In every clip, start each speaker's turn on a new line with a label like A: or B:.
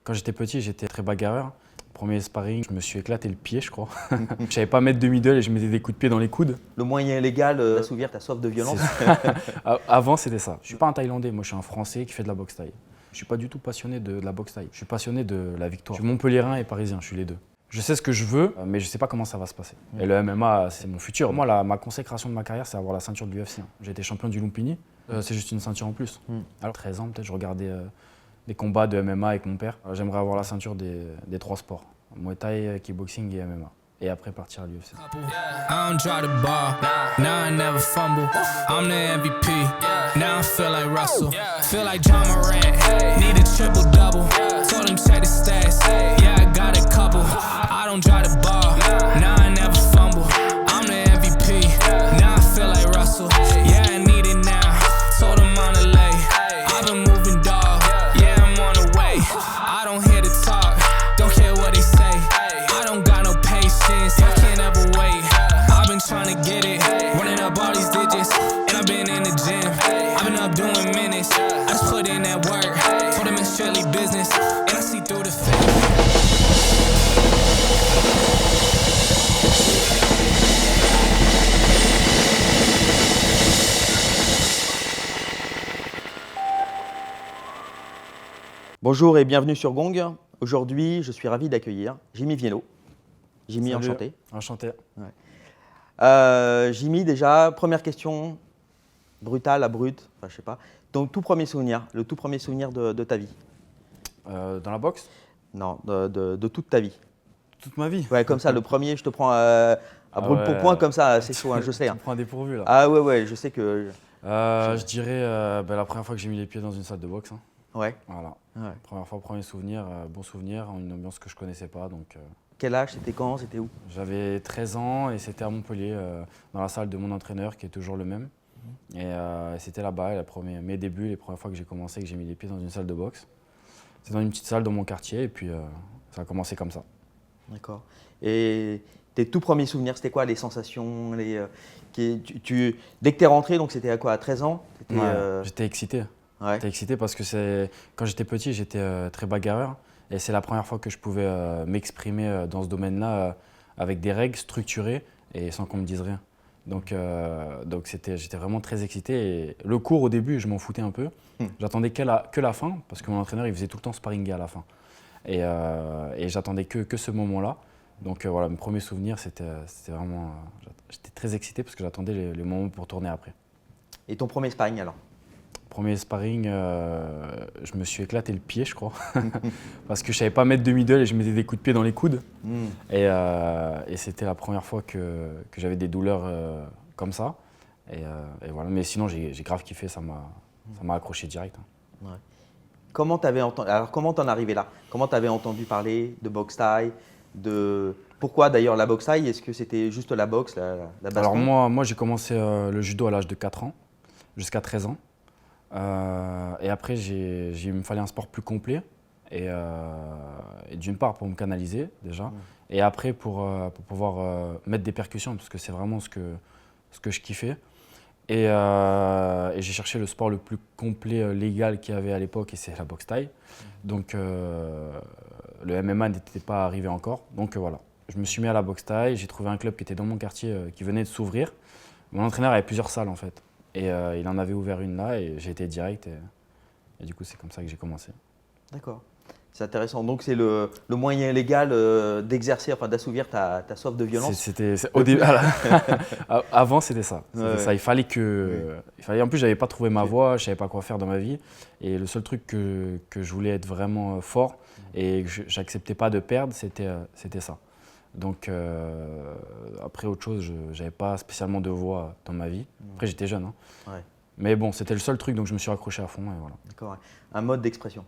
A: Quand j'étais petit, j'étais très bagarreur. Premier sparring, je me suis éclaté le pied, je crois. Je savais pas mettre de middle et je mettais des coups de pied dans les coudes.
B: Le moyen légal d'assouvir ta soif de violence.
A: Avant, c'était ça. Je suis pas un Thaïlandais, moi je suis un Français qui fait de la boxe thaï. Je suis pas du tout passionné de la boxe thaï. Je suis passionné de la victoire. Je suis montpelliérain et parisien, je suis les deux. Je sais ce que je veux, mais je sais pas comment ça va se passer. Et le MMA, c'est mon futur. Moi, ma consécration de ma carrière, c'est avoir la ceinture de l'UFC. J'ai été champion du Lumpini, c'est juste une ceinture en plus. Alors 13 ans, peut-être, je regardais des combats de MMA avec mon père. J'aimerais avoir la ceinture des trois sports. Muay Thai, kickboxing et MMA. Et après partir à l'UFC.
C: I don't try to ball, now I never fumble. I'm the MVP, now I feel like Russell. Feel like John Morant, need a triple double. Told him check the stats, yeah I got a couple. I don't try to ball, now I never fumble. I'm the MVP, now I feel like Russell. Yeah I need it now, told him on the lay. I've been moving dog, yeah I'm on the way. I don't hear the talk, don't care what they say. I don't got no patience, I can't ever wait. I've been trying to get it, running up all these digits. And I've been in the gym, I've been up doing minutes. I just put in that work, told them it's strictly business. And I see through the fake.
B: Bonjour et bienvenue sur Gong. Aujourd'hui, je suis ravi d'accueillir Jimmy Vienno. Jimmy,
A: Salut.
B: enchanté.
A: Enchanté.
B: Jimmy, déjà, première question, brutale à brute, enfin je sais pas. Ton tout premier souvenir, le tout premier souvenir de ta vie?
A: Dans la boxe,
B: Non, de toute ta vie.
A: toute ma vie.
B: Ouais, comme ça, le premier, je te prends à brûle pour point, comme ça, c'est chaud, hein, je sais.
A: Tu
B: Hein.
A: me prends un dépourvu là.
B: Ah ouais, je sais que.
A: Je dirais la première fois que j'ai mis les pieds dans une salle de boxe. Hein.
B: Ouais.
A: Voilà.
B: Ouais.
A: Première fois, premier souvenir, bon souvenir, une ambiance que je connaissais pas. Donc,
B: Quel âge, c'était quand, c'était où?
A: j'avais 13 ans et c'était à Montpellier, dans la salle de mon entraîneur qui est toujours le même. Et c'était là-bas, mes débuts, les premières fois que j'ai commencé, que j'ai mis les pieds dans une salle de boxe. C'était dans une petite salle dans mon quartier et puis ça a commencé comme ça.
B: D'accord. Et tes tout premiers souvenirs, c'était quoi les sensations dès que tu es rentré, donc c'était à quoi, à 13 ans? T'étais,
A: J'étais excité.
B: ouais.
A: J'étais excité parce que quand j'étais petit, j'étais très bagarreur. Et c'est la première fois que je pouvais m'exprimer dans ce domaine-là avec des règles structurées et sans qu'on me dise rien. Donc j'étais vraiment très excité. Et le cours, au début, je m'en foutais un peu. J'attendais que la fin, parce que mon entraîneur, il faisait tout le temps sparring à la fin. Et j'attendais que ce moment-là. Donc voilà, mes premiers souvenirs, c'était vraiment… j'étais très excité parce que j'attendais les moments pour tourner après.
B: Et ton premier sparring alors?
A: Premier sparring, je me suis éclaté le pied, je crois. Parce que je savais pas mettre de middle et je mettais des coups de pied dans les coudes. Et c'était la première fois que j'avais des douleurs comme ça. Et voilà. Mais sinon, j'ai grave kiffé, ça m'a accroché direct. Hein.
B: Ouais. Comment t'en es arrivé là? Comment t'avais entendu parler de boxe thaï, Pourquoi d'ailleurs la boxe thaï? Est-ce que c'était juste la boxe, la baston?
A: Alors moi j'ai commencé le judo à l'âge de 4 ans, jusqu'à 13 ans. Et après, il me fallait un sport plus complet. Et d'une part pour me canaliser déjà. Et après pour pouvoir mettre des percussions, parce que c'est vraiment ce que je kiffais. Et j'ai cherché le sport le plus complet légal qu'il y avait à l'époque, et c'est la boxe thaï. Donc le MMA n'était pas arrivé encore. Donc voilà, je me suis mis à la boxe thaï. J'ai trouvé un club qui était dans mon quartier qui venait de s'ouvrir. Mon entraîneur avait plusieurs salles en fait. Et il en avait ouvert une là et j'ai été direct. Et du coup, c'est comme ça que j'ai commencé.
B: D'accord. C'est intéressant. Donc c'est le moyen légal d'exercer, enfin d'assouvir ta soif de violence.
A: Au début, avant, c'était ça.
B: Ouais.
A: Ça. Il fallait en plus, j'avais pas trouvé ma voie, je savais pas quoi faire dans ma vie. Et le seul truc que je voulais être vraiment fort et que j'acceptais pas de perdre, c'était ça. Donc après autre chose, je n'avais pas spécialement de voix dans ma vie. Après j'étais jeune, hein.
B: Ouais.
A: Mais bon, c'était le seul truc, donc je me suis accroché à fond et voilà.
B: D'accord. Un mode d'expression.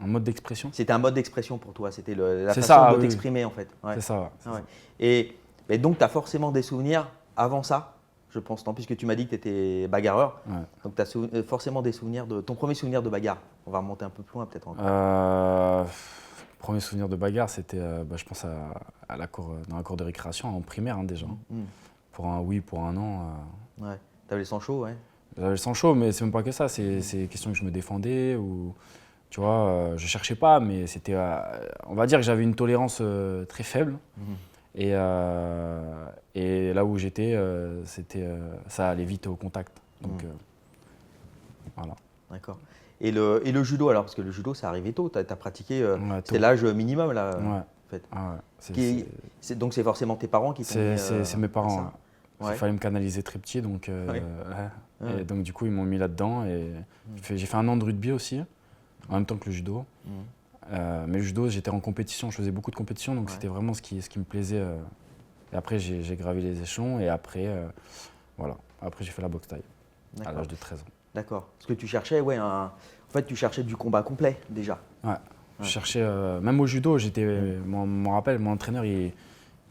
A: Un mode d'expression?
B: C'était un mode d'expression pour toi, c'était la
A: C'est
B: façon
A: ça,
B: de
A: oui.
B: t'exprimer en fait. Ouais.
A: C'est ça.
B: Ah ouais. Et donc tu as forcément des souvenirs avant ça, je pense, non, puisque tu m'as dit que tu étais bagarreur.
A: Ouais.
B: Donc tu as forcément des souvenirs de ton premier souvenir de bagarre. On va remonter un peu plus loin peut-être encore.
A: Premier souvenir de bagarre, c'était, je pense, dans la cour de récréation, en primaire hein, déjà. Pour un oui, pour un non.
B: Ouais. Tu avais le sang chaud, ouais.
A: J'avais le sang chaud, mais c'est même pas que ça. C'est question que je me défendais ou Tu vois, je cherchais pas, mais c'était, on va dire que j'avais une tolérance très faible. Et là où j'étais, ça allait vite au contact. Donc voilà.
B: D'accord. Et le judo alors, parce que le judo, ça arrivait tôt. Tu as pratiqué,
A: Ouais,
B: c'était
A: tôt.
B: l'âge minimum là.
A: Ouais.
B: En fait.
A: Ah ouais.
B: Donc c'est forcément tes parents qui t'ont mis.
A: C'est mes
B: à
A: parents.
B: ça.
A: Il
B: Ouais.
A: fallait me canaliser très petit, donc,
B: Ouais.
A: Et donc du coup ils m'ont mis là-dedans. Et j'ai fait un an de rugby aussi, en même temps que le judo. Mais le judo, j'étais en compétition, je faisais beaucoup de compétitions, donc
B: Ouais.
A: c'était vraiment ce qui me plaisait. Et après j'ai gravi les échelons et après, voilà. Après j'ai fait la boxe thaï à
B: D'accord.
A: l'âge de 13 ans.
B: D'accord. Parce que tu cherchais, en fait, tu cherchais du combat complet déjà.
A: Ouais. Je cherchais, même au judo, m'en rappelle, mon entraîneur,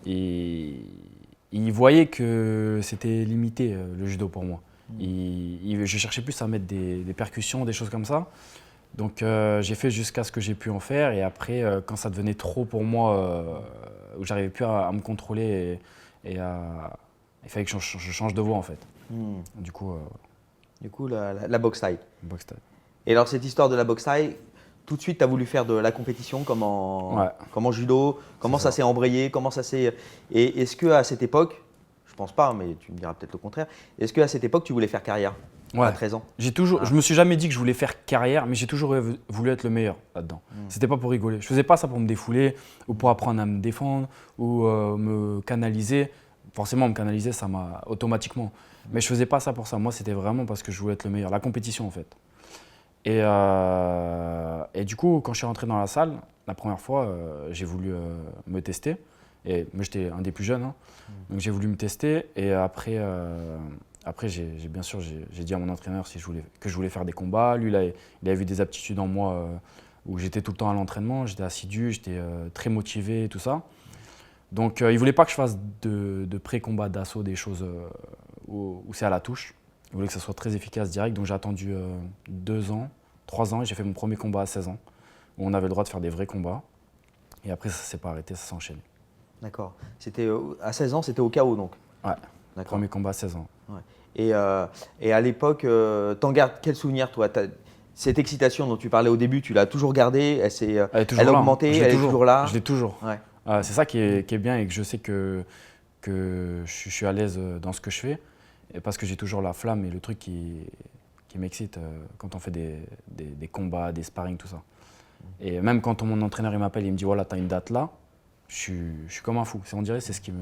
A: il voyait que c'était limité le judo pour moi. Je cherchais plus à mettre des percussions, des choses comme ça. Donc j'ai fait jusqu'à ce que j'ai pu en faire. Et après, quand ça devenait trop pour moi, où j'arrivais plus à me contrôler, il fallait que je change de voie en fait. Du coup,
B: Du coup, la boxe thaï.
A: boxe thaï.
B: Et alors, cette histoire de la boxe thaï, tout de suite, tu as voulu faire de la compétition comme en judo. Comment ça s'est embrayé? Comment ça s'est... Et est-ce qu'à cette époque, je pense pas, mais tu me diras peut-être le contraire, est-ce qu'à cette époque, tu voulais faire carrière à 13 ans?
A: Je me suis jamais dit que je voulais faire carrière, mais j'ai toujours voulu être le meilleur là-dedans. C'était pas pour rigoler. Je faisais pas ça pour me défouler ou pour apprendre à me défendre ou me canaliser. Forcément, me canaliser, ça m'a automatiquement. Mais je faisais pas ça pour ça. Moi, c'était vraiment parce que je voulais être le meilleur. La compétition, en fait. Et du coup, quand je suis rentré dans la salle, la première fois, j'ai voulu me tester. Et moi, j'étais un des plus jeunes, hein. Donc j'ai voulu me tester. Et après, bien sûr, j'ai dit à mon entraîneur que je voulais faire des combats. Lui, il avait vu des aptitudes en moi où j'étais tout le temps à l'entraînement. J'étais assidu, j'étais très motivé et tout ça. Donc, il ne voulait pas que je fasse de pré-combat, d'assaut, des choses où c'est à la touche. Il voulait que ça soit très efficace, direct. Donc, j'ai attendu 2 ans, 3 ans et j'ai fait mon premier combat à 16 ans, où on avait le droit de faire des vrais combats. Et après, ça ne s'est pas arrêté, ça s'est enchaîné.
B: D'accord. À 16 ans, c'était au KO donc.
A: Ouais,
B: D'accord.
A: premier combat à 16 ans.
B: Ouais. Et à l'époque, t'en gardes quel souvenir, toi? Cette excitation dont tu parlais au début, tu l'as toujours gardée? Elle a augmenté? Elle est toujours là?
A: Je l'ai toujours.
B: Ouais.
A: C'est ça qui est bien et que je sais que je suis à l'aise dans ce que je fais. Et parce que j'ai toujours la flamme et le truc qui m'excite quand on fait des combats, des sparring, tout ça. Et même quand mon entraîneur il m'appelle, il me dit voilà, tu as une date là, je suis comme un fou. On dirait c'est ce qui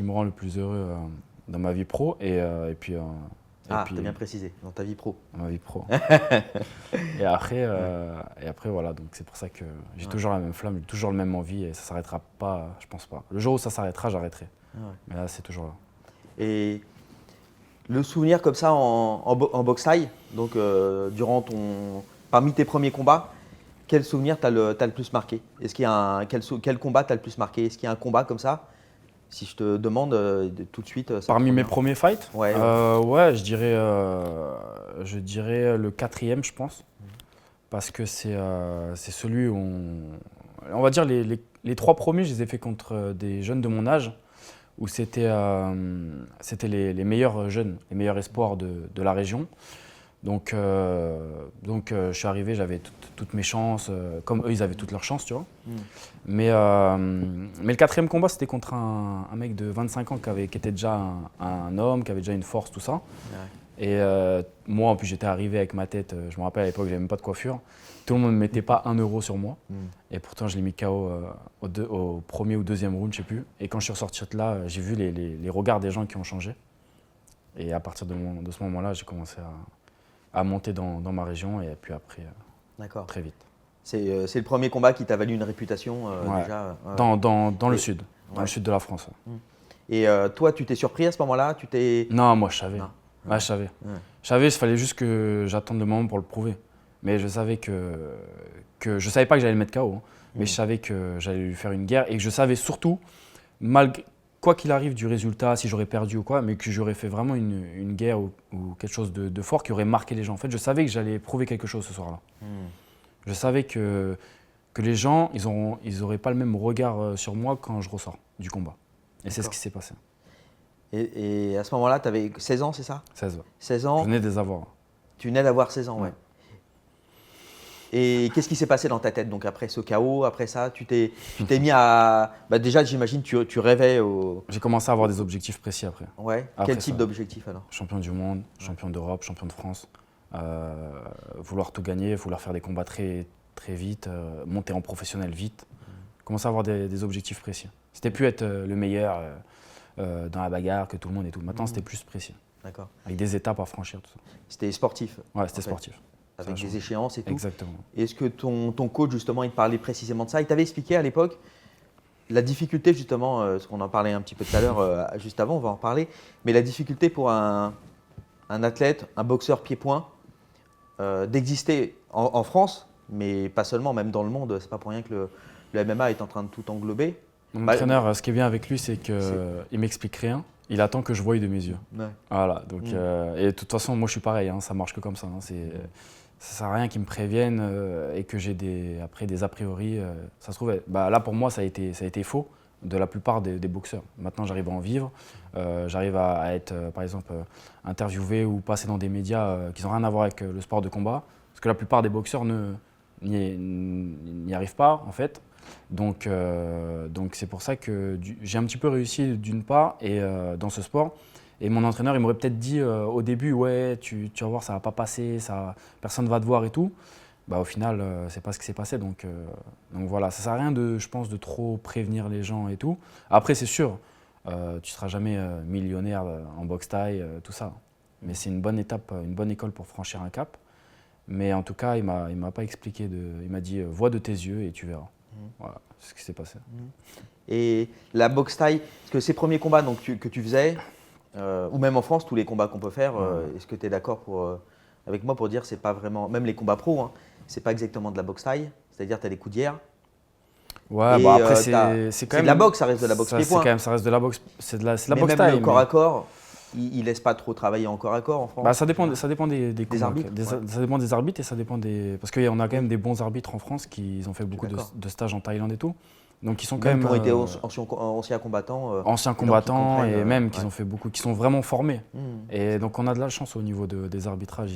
A: me rend le plus heureux dans ma vie pro. Et puis,
B: t'as bien précisé, dans ta vie pro.
A: Dans ma vie pro. et après, voilà, donc c'est pour ça que j'ai toujours la même flamme, j'ai toujours la même envie et ça ne s'arrêtera pas, je pense pas. Le jour où ça s'arrêtera, j'arrêterai. Mais là, c'est toujours là.
B: Et le souvenir comme ça en boxe thaï, donc parmi tes premiers combats, quel souvenir t'as le plus marqué? Est-ce qu'il y a quel combat t'as le plus marqué? Est-ce qu'il y a un combat comme ça? Si je te demande tout de suite.
A: Parmi mes premiers fights,
B: ouais.
A: Je dirais le 4e, je pense. Parce que c'est celui où on va dire les 3 premiers, je les ai fait contre des jeunes de mon âge, où c'était les meilleurs jeunes, les meilleurs espoirs de la région. Donc je suis arrivé, j'avais toutes mes chances, comme eux, ils avaient toutes leurs chances, tu vois. Mais le 4e combat, c'était contre un mec de 25 ans qui était déjà un homme, qui avait déjà une force, tout ça. Ouais. Et moi, en plus, j'étais arrivé avec ma tête, je me rappelle à l'époque, j'avais même pas de coiffure. Tout le monde ne mettait pas 1 euro sur moi. Et pourtant, je l'ai mis KO au premier ou deuxième round, je sais plus. Et quand je suis ressorti de là, j'ai vu les regards des gens qui ont changé. Et à partir de ce moment-là, j'ai commencé à monter dans ma région et puis après, très vite.
B: C'est le premier combat qui t'a valu une réputation déjà
A: dans le sud, dans le sud de la France.
B: Et toi, tu t'es surpris à ce moment-là?
A: Non, moi je savais. Ouais, je savais. Je savais, il fallait juste que j'attende le moment pour le prouver. Mais je savais que je savais pas que j'allais le mettre KO, hein, mais je savais que j'allais lui faire une guerre et que je savais surtout, malgré quoi qu'il arrive du résultat, si j'aurais perdu ou quoi, mais que j'aurais fait vraiment une guerre ou quelque chose de fort qui aurait marqué les gens. En fait, je savais que j'allais prouver quelque chose ce soir-là. Je savais que les gens, ils auraient pas le même regard sur moi quand je ressors du combat. Et c'est ce qui s'est passé.
B: Et à ce moment-là, tu avais 16 ans, c'est ça?
A: 16 ans.
B: 16 ans.
A: Je venais de les avoir.
B: Tu venais d'avoir 16 ans, ouais. Et qu'est-ce qui s'est passé dans ta tête donc après ce chaos, après ça, tu t'es mis à… Bah déjà, j'imagine tu rêvais au…
A: J'ai commencé à avoir des objectifs précis après.
B: Ouais.
A: Après
B: Quel type
A: ça.
B: d'objectif alors?
A: Champion du monde, champion d'Europe, champion de France. Vouloir tout gagner, vouloir faire des combats très, très vite, monter en professionnel vite. Commencer à avoir des objectifs précis. C'était plus être le meilleur dans la bagarre que tout le monde et tout. Maintenant, c'était plus précis.
B: D'accord.
A: Avec des étapes à franchir, tout ça.
B: C'était sportif.
A: Ouais, c'était
B: en fait,
A: sportif. Ça a
B: Avec des
A: changé.
B: échéances et tout.
A: Exactement.
B: Est-ce que ton coach, justement, il te parlait précisément de ça? Il t'avait expliqué à l'époque la difficulté, justement, parce qu'on en parlait un petit peu tout à l'heure, juste avant, on va en reparler, mais la difficulté pour un athlète, un boxeur pied-point, d'exister en France, mais pas seulement, même dans le monde. C'est pas pour rien que le MMA est en train de tout englober.
A: Mon
B: Bah,
A: entraîneur, ce qui est bien avec lui, c'est qu'il ne m'explique rien. Il attend que je voie de mes yeux.
B: Ouais.
A: Voilà. Donc, et de toute façon, moi, je suis pareil. Hein, ça marche que comme ça. Hein, ça sert à rien qu'ils me préviennent et que j'ai après des a priori. Ça se trouve, là pour moi, ça a été faux de la plupart des boxeurs. Maintenant, j'arrive à en vivre. J'arrive à être, par exemple, interviewé ou passer dans des médias qui n'ont rien à voir avec le sport de combat. Parce que la plupart des boxeurs n'y arrivent pas, en fait. Donc c'est pour ça que j'ai un petit peu réussi d'une part dans ce sport. Et mon entraîneur, il m'aurait peut-être dit au début, ouais, tu vas voir, ça va pas passer, personne va te voir et tout. Au final, c'est pas ce qui s'est passé. Donc voilà, ça sert à rien je pense, de trop prévenir les gens et tout. Après, c'est sûr, tu seras jamais millionnaire en boxe thaï, tout ça. Mais c'est une bonne étape, une bonne école pour franchir un cap. Mais en tout cas, il m'a pas expliqué. Il m'a dit, vois de tes yeux et tu verras. Voilà, c'est ce qui s'est passé.
B: Et la boxe thaï, parce que ces premiers combats donc, que tu faisais, ou même en France, tous les combats qu'on peut faire, est-ce que tu es d'accord avec moi pour dire que c'est pas vraiment, même les combats pro, hein, c'est pas exactement de la boxe thaï, c'est-à-dire tu as des coups d'hier.
A: Ouais,
B: Et,
A: après,
B: c'est de la boxe, ça reste de la boxe pied-point.
A: Ça reste de la boxe, c'est de la
B: Mais
A: boxe
B: même
A: thaï.
B: le corps à corps, ils laissent pas trop travailler en corps à corps en France.
A: Ça dépend des combats,
B: arbitres,
A: ça dépend des arbitres et ça dépend des… Parce qu'on a quand même des bons arbitres en France qui ont fait beaucoup
B: d'accord.
A: de stages en Thaïlande et tout. Donc ils sont quand
B: Même
A: même…
B: qui ont été anciens combattants.
A: anciens
B: donc, qui
A: combattants
B: comprennent,
A: et même qui ont fait beaucoup, qui sont vraiment formés.
B: Mmh.
A: Et donc on a de la chance au niveau des arbitrages,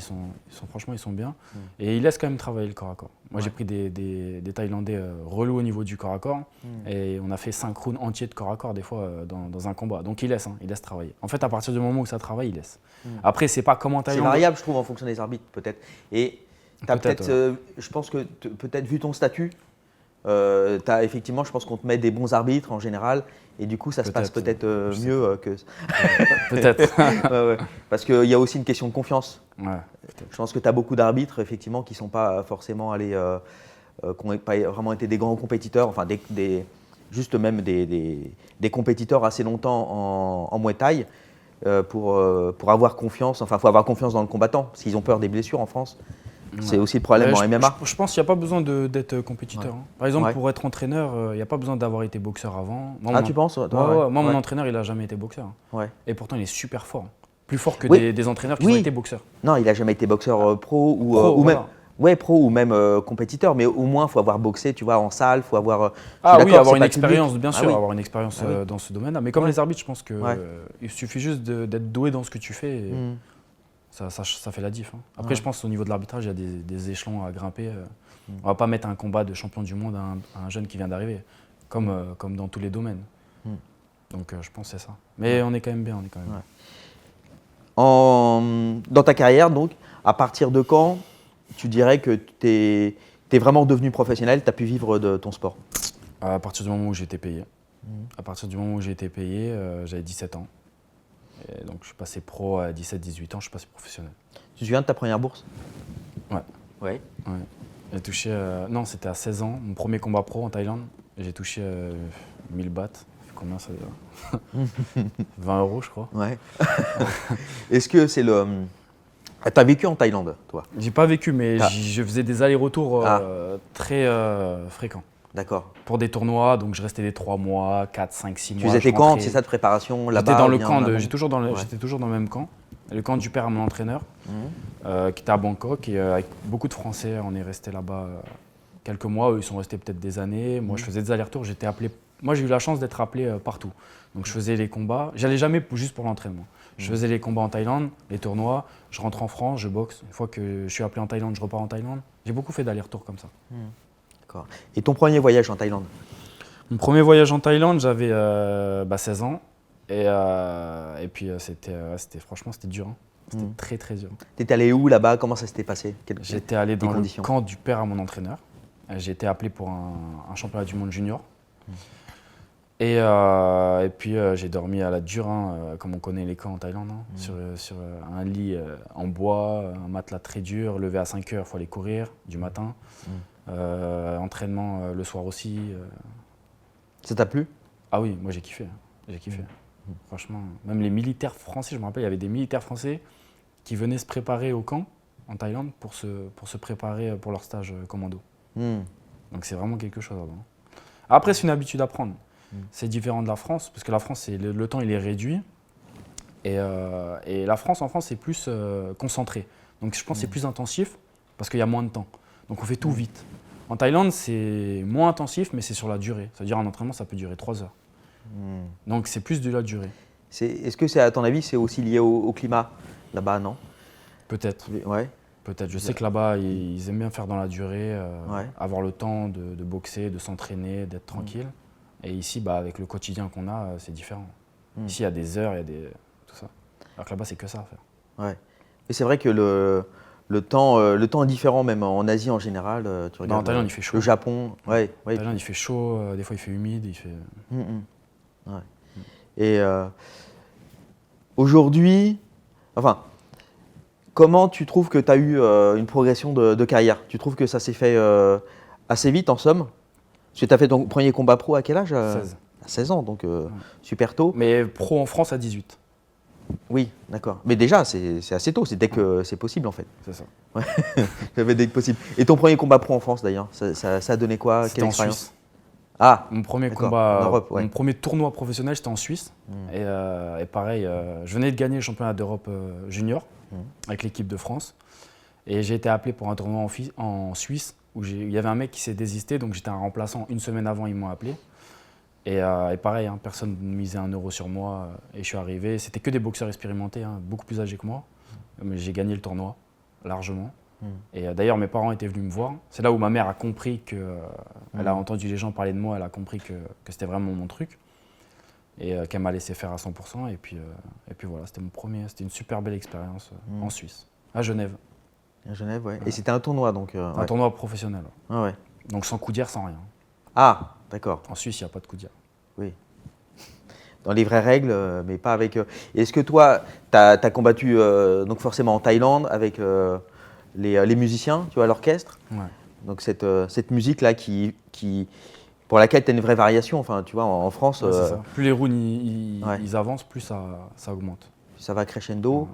A: franchement ils sont bien. Et ils laissent quand même travailler le corps à corps. Moi j'ai pris des Thaïlandais relous au niveau du corps à corps et on a fait 5 rounds entiers de corps à corps des fois dans un combat. Donc ils laissent travailler. En fait à partir du moment où ça travaille, ils laissent. Après c'est pas comme en
B: C'est
A: Thaïlande.
B: variable je trouve en fonction des arbitres peut-être. Et tu as peut-être, je pense que peut-être vu ton statut, effectivement, je pense qu'on te met des bons arbitres en général, et du coup, ça se passe peut-être mieux que.
A: Peut-être.
B: Ouais. Parce qu'il y a aussi une question de confiance.
A: Ouais,
B: je pense que tu as beaucoup d'arbitres, effectivement, qui ne sont pas forcément allés, qui n'ont pas vraiment été des grands compétiteurs, enfin, juste même des compétiteurs assez longtemps en Muay Thai, pour avoir confiance, enfin, il faut avoir confiance dans le combattant, parce qu'ils ont peur des blessures en France. C'est aussi le problème en MMA.
A: Je pense qu'il n'y a pas besoin d'être compétiteur. Hein. Par exemple,
B: Ouais.
A: pour être entraîneur, il n'y a pas besoin d'avoir été boxeur avant. Moi,
B: Tu penses
A: Moi, mon entraîneur, il n'a jamais été boxeur.
B: Ouais.
A: Et pourtant, il est super fort. Plus fort que
B: Oui.
A: des entraîneurs qui
B: Oui.
A: ont été boxeurs.
B: Non, il n'a jamais été boxeur pro ou
A: Voilà.
B: même pro ou même compétiteur, mais au moins il faut avoir boxé, tu vois, en salle, faut avoir.
A: Avoir une expérience, bien sûr,
B: oui.
A: avoir une expérience dans ce domaine-là. Mais comme les arbitres, je pense que il suffit juste d'être doué dans ce que tu fais. Et ça fait la diff. Hein. Après, je pense au niveau de l'arbitrage, il y a des échelons à grimper. On va pas mettre un combat de champion du monde à un jeune qui vient d'arriver, comme dans tous les domaines. Donc je pense que c'est ça. Mais on est quand même bien.
B: Dans ta carrière, donc, à partir de quand tu dirais que tu es vraiment devenu professionnel, tu as pu vivre de ton sport?
A: À partir du moment où j'ai été payé. À partir du moment où j'ai été payé, j'avais 17 ans. Et donc je suis passé pro à 17-18 ans, je suis passé professionnel.
B: Tu te souviens de ta première bourse?
A: Ouais. J'ai touché, non, c'était à 16 ans, mon premier combat pro en Thaïlande. J'ai touché 1000 bahts. Combien ça veut dire 20 €, je crois.
B: Ouais. Est-ce que c'est le. Tu as vécu en Thaïlande, toi?
A: J'ai pas vécu, mais je faisais des allers-retours très fréquents.
B: D'accord.
A: Pour des tournois, donc je restais des 3 mois, 4, 5, 6 mois.
B: Tu faisais tes camps, c'est ça de préparation là-bas?
A: J'étais dans le camp, j'étais toujours dans le même camp. Le camp du père à mon entraîneur, qui était à Bangkok. Et avec beaucoup de Français, on est resté là-bas quelques mois. Eux, ils sont restés peut-être des années. Moi, je faisais des allers-retours. J'étais appelé moi j'ai eu la chance d'être appelé partout. Donc je faisais les combats, j'allais jamais juste pour l'entraînement. Je faisais les combats en Thaïlande, les tournois, je rentre en France, je boxe. Une fois que je suis appelé en Thaïlande, je repars en Thaïlande. J'ai beaucoup fait d'allers-retours comme ça.
B: D'accord. Et ton premier voyage en Thaïlande?
A: Mon premier voyage en Thaïlande, j'avais 16 ans. Et puis franchement, c'était dur. Hein. C'était très très dur.
B: T'étais allé où là-bas? Comment ça s'était passé?
A: J'étais allé dans
B: conditions?
A: le camp du père à mon entraîneur. J'ai été appelé pour un championnat du monde junior. Et puis j'ai dormi à la dure, hein, comme on connaît les camps en Thaïlande, hein, sur un lit en bois, un matelas très dur, levé à 5 heures, il faut aller courir du matin. Entraînement le soir aussi.
B: Ça t'a plu?
A: Ah oui, moi j'ai kiffé. J'ai kiffé. Franchement, même les militaires français, je me rappelle, il y avait des militaires français qui venaient se préparer au camp en Thaïlande pour se préparer pour leur stage commando. Donc c'est vraiment quelque chose. Hein. Après, c'est une habitude à prendre. C'est différent de la France, parce que la France, le temps il est réduit. Et la France, en France, c'est plus concentré. Donc je pense que c'est plus intensif, parce qu'il y a moins de temps. Donc on fait tout vite. En Thaïlande, c'est moins intensif, mais c'est sur la durée. C'est-à-dire un entraînement, ça peut durer 3 heures. Donc c'est plus de la durée.
B: Est-ce que c'est, à ton avis, c'est aussi lié au climat là-bas, non?
A: Peut-être.
B: Ouais.
A: Peut-être. Je sais que là-bas, ils aiment bien faire dans la durée,
B: Ouais.
A: avoir le temps de boxer, de s'entraîner, d'être tranquille. Et ici, avec le quotidien qu'on a, c'est différent. Ici, il y a des heures, il y a tout ça. Alors que là-bas, c'est que ça à faire.
B: Ouais. Mais c'est vrai que le temps est différent, même en Asie en général. Tu regardes
A: en Thaïlande, il fait chaud.
B: Le Japon, ouais.
A: En Thaïlande, il fait chaud, des fois, il fait humide.
B: Ouais. Et aujourd'hui, comment tu trouves que tu as eu une progression de carrière? Tu trouves que ça s'est fait assez vite en somme? Parce que tu as fait ton premier combat pro à quel âge?
A: 16.
B: À 16 ans, donc super tôt.
A: Mais pro en France à 18.
B: Oui, d'accord. Mais déjà, c'est assez tôt, c'est dès que c'est possible en fait.
A: C'est ça.
B: Ouais. J'avais dès que possible. Et ton premier combat pro en France d'ailleurs, ça a donné quoi?
A: C'était
B: Quelle
A: en
B: expérience?
A: Suisse.
B: Ah,
A: Mon premier
B: d'accord,
A: combat,
B: en Europe, ouais.
A: mon premier tournoi professionnel, c'était en Suisse. Et pareil, je venais de gagner le championnat d'Europe junior avec l'équipe de France. Et j'ai été appelé pour un tournoi en Suisse où il y avait un mec qui s'est désisté, donc j'étais un remplaçant. Une semaine avant, ils m'ont appelé. Et pareil, hein, personne ne misait 1 euro sur moi. Et je suis arrivé. C'était que des boxeurs expérimentés, hein, beaucoup plus âgés que moi. Mais j'ai gagné le tournoi, largement. Et d'ailleurs, mes parents étaient venus me voir. C'est là où ma mère a compris que. Elle a entendu les gens parler de moi, elle a compris que c'était vraiment mon truc. Et qu'elle m'a laissé faire à 100%. Et puis voilà, c'était c'était une super belle expérience en Suisse, à Genève.
B: à Genève, ouais. Et c'était un tournoi donc.
A: Un
B: Ouais.
A: tournoi professionnel.
B: Ah ouais.
A: Donc sans coup d'hier, sans rien.
B: Ah, d'accord.
A: En Suisse, il n'y a pas de coup d'hier.
B: Oui. Dans les vraies règles, mais pas avec. Est-ce que toi, tu as combattu donc forcément en Thaïlande avec les musiciens, tu vois, l'orchestre?
A: Ouais.
B: Donc cette musique-là pour laquelle tu as une vraie variation, enfin, tu vois, en France,
A: Ouais, c'est ça. Plus les rounds
B: Ouais.
A: ils avancent, plus ça augmente.
B: ça va crescendo.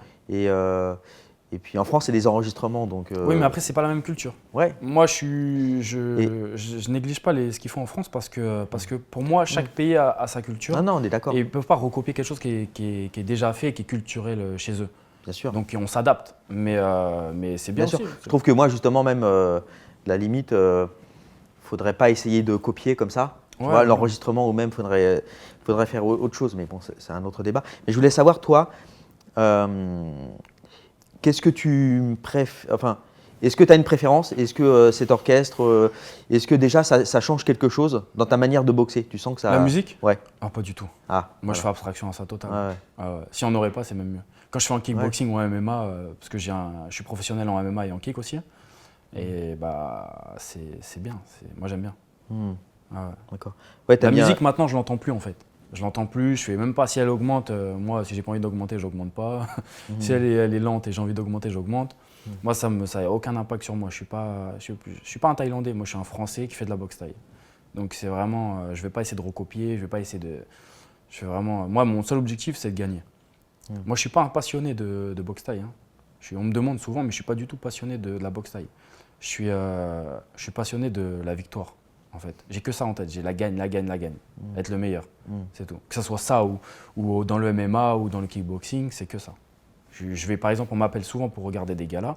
B: Et puis en France, c'est des enregistrements. Donc,
A: Oui, mais après, c'est pas la même culture.
B: Ouais.
A: Moi, je néglige pas ce qu'ils font en France parce que pour moi, chaque pays a sa culture.
B: Non, non, on est d'accord.
A: Et ils ne peuvent pas recopier quelque chose qui est déjà fait et qui est culturel chez eux.
B: Bien sûr.
A: Donc on s'adapte. Mais c'est bien,
B: Bien sûr.
A: aussi.
B: Je trouve que moi, justement, même, la limite, faudrait pas essayer de copier comme ça. Tu
A: Ouais,
B: vois,
A: ouais.
B: l'enregistrement ou même, faudrait faire autre chose. Mais bon, c'est un autre débat. Mais je voulais savoir, toi, qu'est-ce que tu préfères, enfin, est-ce que tu as une préférence? Est-ce que cet orchestre, est-ce que déjà ça change quelque chose dans ta manière de boxer? Tu sens que ça.
A: La musique?
B: Ouais.
A: Ah, pas du tout.
B: Ah.
A: Moi, je fais
B: voilà.
A: abstraction à ça total.
B: Ouais, ouais.
A: Ah ouais. Si on n'aurait pas, c'est même mieux. Quand je fais en kickboxing ou en MMA, parce que je suis professionnel en MMA et en kick aussi, et c'est bien. Moi, j'aime bien. Ah ouais.
B: D'accord. Ouais, t'as
A: La
B: bien.
A: musique, maintenant, je l'entends plus en fait. Je l'entends plus, je fais même pas si elle augmente. Moi, si j'ai pas envie d'augmenter, j'augmente pas. Si elle est lente et j'ai envie d'augmenter, j'augmente. Moi, ça n'a aucun impact sur moi. Je suis pas un Thaïlandais, moi je suis un Français qui fait de la boxe thaï. Donc c'est vraiment, je vais pas essayer de recopier, je vais pas essayer de. Je fais vraiment. Moi, mon seul objectif, c'est de gagner. Moi, je suis pas un passionné de boxe thaï. Hein. On me demande souvent, mais je suis pas du tout passionné de la boxe thaï. Je suis passionné de la victoire. En fait, j'ai que ça en tête, j'ai la gagne, être le meilleur, c'est tout. Que ce soit ça ou dans le MMA ou dans le kickboxing, c'est que ça. Je vais par exemple, on m'appelle souvent pour regarder des galas,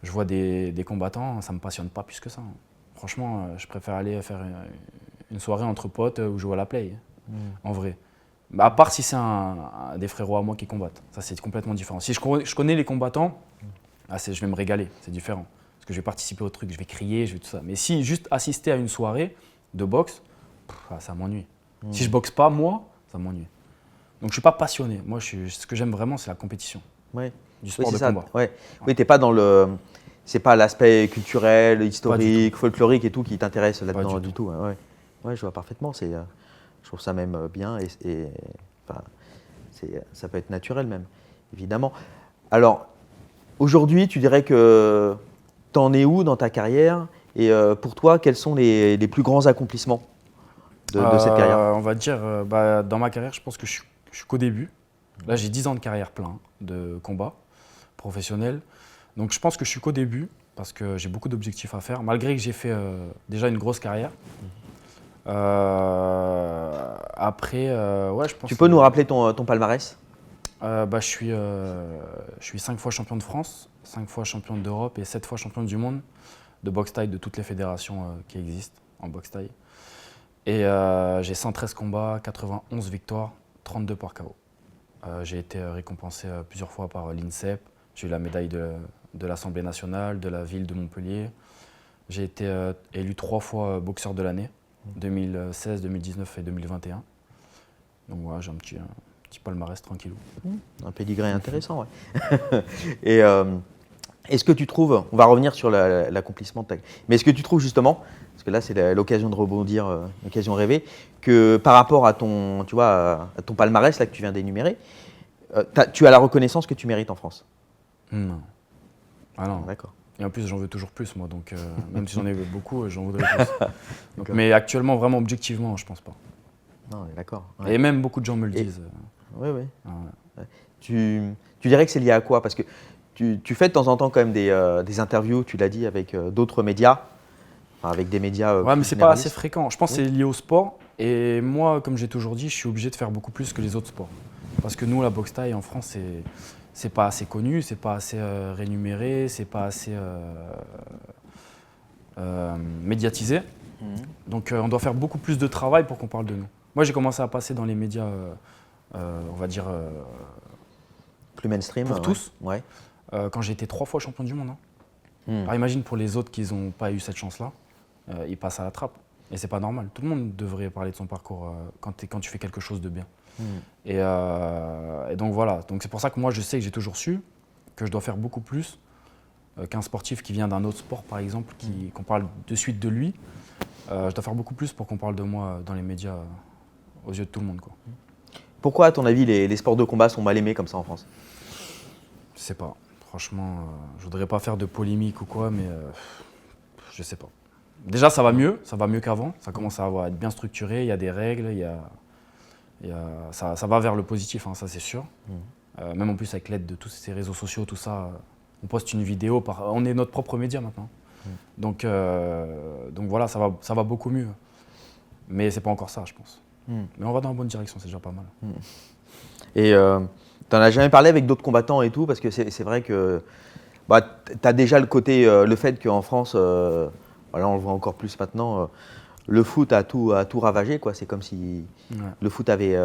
A: je vois des combattants, ça me passionne pas plus que ça. Franchement, je préfère aller faire une soirée entre potes où je joue à la play, en vrai. Bah, à part si c'est des frérots à moi qui combattent. Ça, c'est complètement différent. Si je connais les combattants, je vais me régaler, c'est différent. Parce que je vais participer au truc, je vais crier, je vais tout ça. Mais si juste assister à une soirée de boxe, ça m'ennuie. Si je boxe pas, moi, ça m'ennuie. Donc je suis pas passionné. Moi, ce que j'aime vraiment, c'est la compétition.
B: Ouais.
A: Du sport
B: Oui,
A: de
B: c'est ça.
A: combat.
B: Ouais. Oui, t'es pas dans le. C'est pas l'aspect culturel, historique, folklorique et tout qui t'intéresse là-dedans
A: du
B: du tout. Ouais. Ouais, je vois parfaitement. Je trouve ça même bien enfin, ça peut être naturel même, évidemment. Alors, aujourd'hui, tu dirais que t'en es où dans ta carrière et pour toi, quels sont les plus grands accomplissements de cette carrière?
A: On va dire, dans ma carrière, je pense que je suis qu'au début. Là, j'ai 10 ans de carrière plein de combat professionnel. Donc, je pense que je suis qu'au début parce que j'ai beaucoup d'objectifs à faire, malgré que j'ai fait déjà une grosse carrière. Après, je pense.
B: Tu peux nous rappeler ton palmarès?
A: Je suis 5 fois champion de France, 5 fois champion d'Europe et 7 fois champion du monde de boxe thaï de toutes les fédérations qui existent en boxe thaï. Et j'ai 113 combats, 91 victoires, 32 par KO. J'ai été récompensé plusieurs fois par l'INSEP. J'ai eu la médaille de l'Assemblée nationale, de la ville de Montpellier. J'ai été élu 3 fois boxeur de l'année, 2016, 2019 et 2021. Donc voilà, j'ai un petit palmarès tranquillou.
B: Un pédigré intéressant, ouais. Et est-ce que tu trouves, on va revenir sur l'accomplissement de ta... Mais est-ce que tu trouves justement, parce que là c'est l'occasion de rebondir, l'occasion rêvée, que par rapport à ton, tu vois, à ton palmarès là que tu viens d'énumérer, tu as la reconnaissance que tu mérites en France?
A: Non. Ah non.
B: D'accord.
A: Et en plus, j'en veux toujours plus, moi. Donc, même si j'en ai beaucoup, j'en voudrais plus. Donc, mais actuellement, vraiment, objectivement, je pense pas.
B: Non, d'accord.
A: Ouais. Et même beaucoup de gens me le disent.
B: Oui, oui.
A: Ah ouais.
B: Tu dirais que c'est lié à quoi? Parce que tu fais de temps en temps quand même des interviews, tu l'as dit, avec d'autres médias, enfin, avec des médias.
A: Ouais, mais c'est pas assez fréquent. Je pense que c'est lié au sport. Et moi, comme j'ai toujours dit, je suis obligé de faire beaucoup plus que les autres sports. Parce que nous, la boxe thaï en France, c'est pas assez connu, c'est pas assez rémunéré, c'est pas assez médiatisé. Donc on doit faire beaucoup plus de travail pour qu'on parle de nous. Moi j'ai commencé à passer dans les médias, on va dire…
B: plus mainstream.
A: Pour tous,
B: ouais.
A: Quand j'ai été 3 fois champion du monde. Alors imagine pour les autres qui n'ont pas eu cette chance-là, ils passent à la trappe. Et c'est pas normal. Tout le monde devrait parler de son parcours quand tu fais quelque chose de bien. Et donc voilà, donc c'est pour ça que moi je sais que j'ai toujours su que je dois faire beaucoup plus qu'un sportif qui vient d'un autre sport par exemple, qu'on parle de suite de lui. Je dois faire beaucoup plus pour qu'on parle de moi dans les médias aux yeux de tout le monde, quoi.
B: Pourquoi à ton avis les sports de combat sont mal aimés comme ça en France?
A: Je sais pas, franchement, je voudrais pas faire de polémique ou quoi, mais je sais pas. Déjà ça va mieux qu'avant, ça commence à être bien structuré, il y a des règles, ça va vers le positif, hein, ça c'est sûr. Même en plus avec l'aide de tous ces réseaux sociaux, tout ça, on poste une vidéo, on est notre propre média maintenant. Donc voilà, ça va beaucoup mieux. Mais c'est pas encore ça, je pense. Mais on va dans la bonne direction, c'est déjà pas mal.
B: Et tu n'en as jamais parlé avec d'autres combattants et tout, parce que c'est vrai que tu as déjà le côté, le fait qu'en France, voilà, on le voit encore plus maintenant, le foot a tout ravagé, quoi. C'est comme si le foot avait,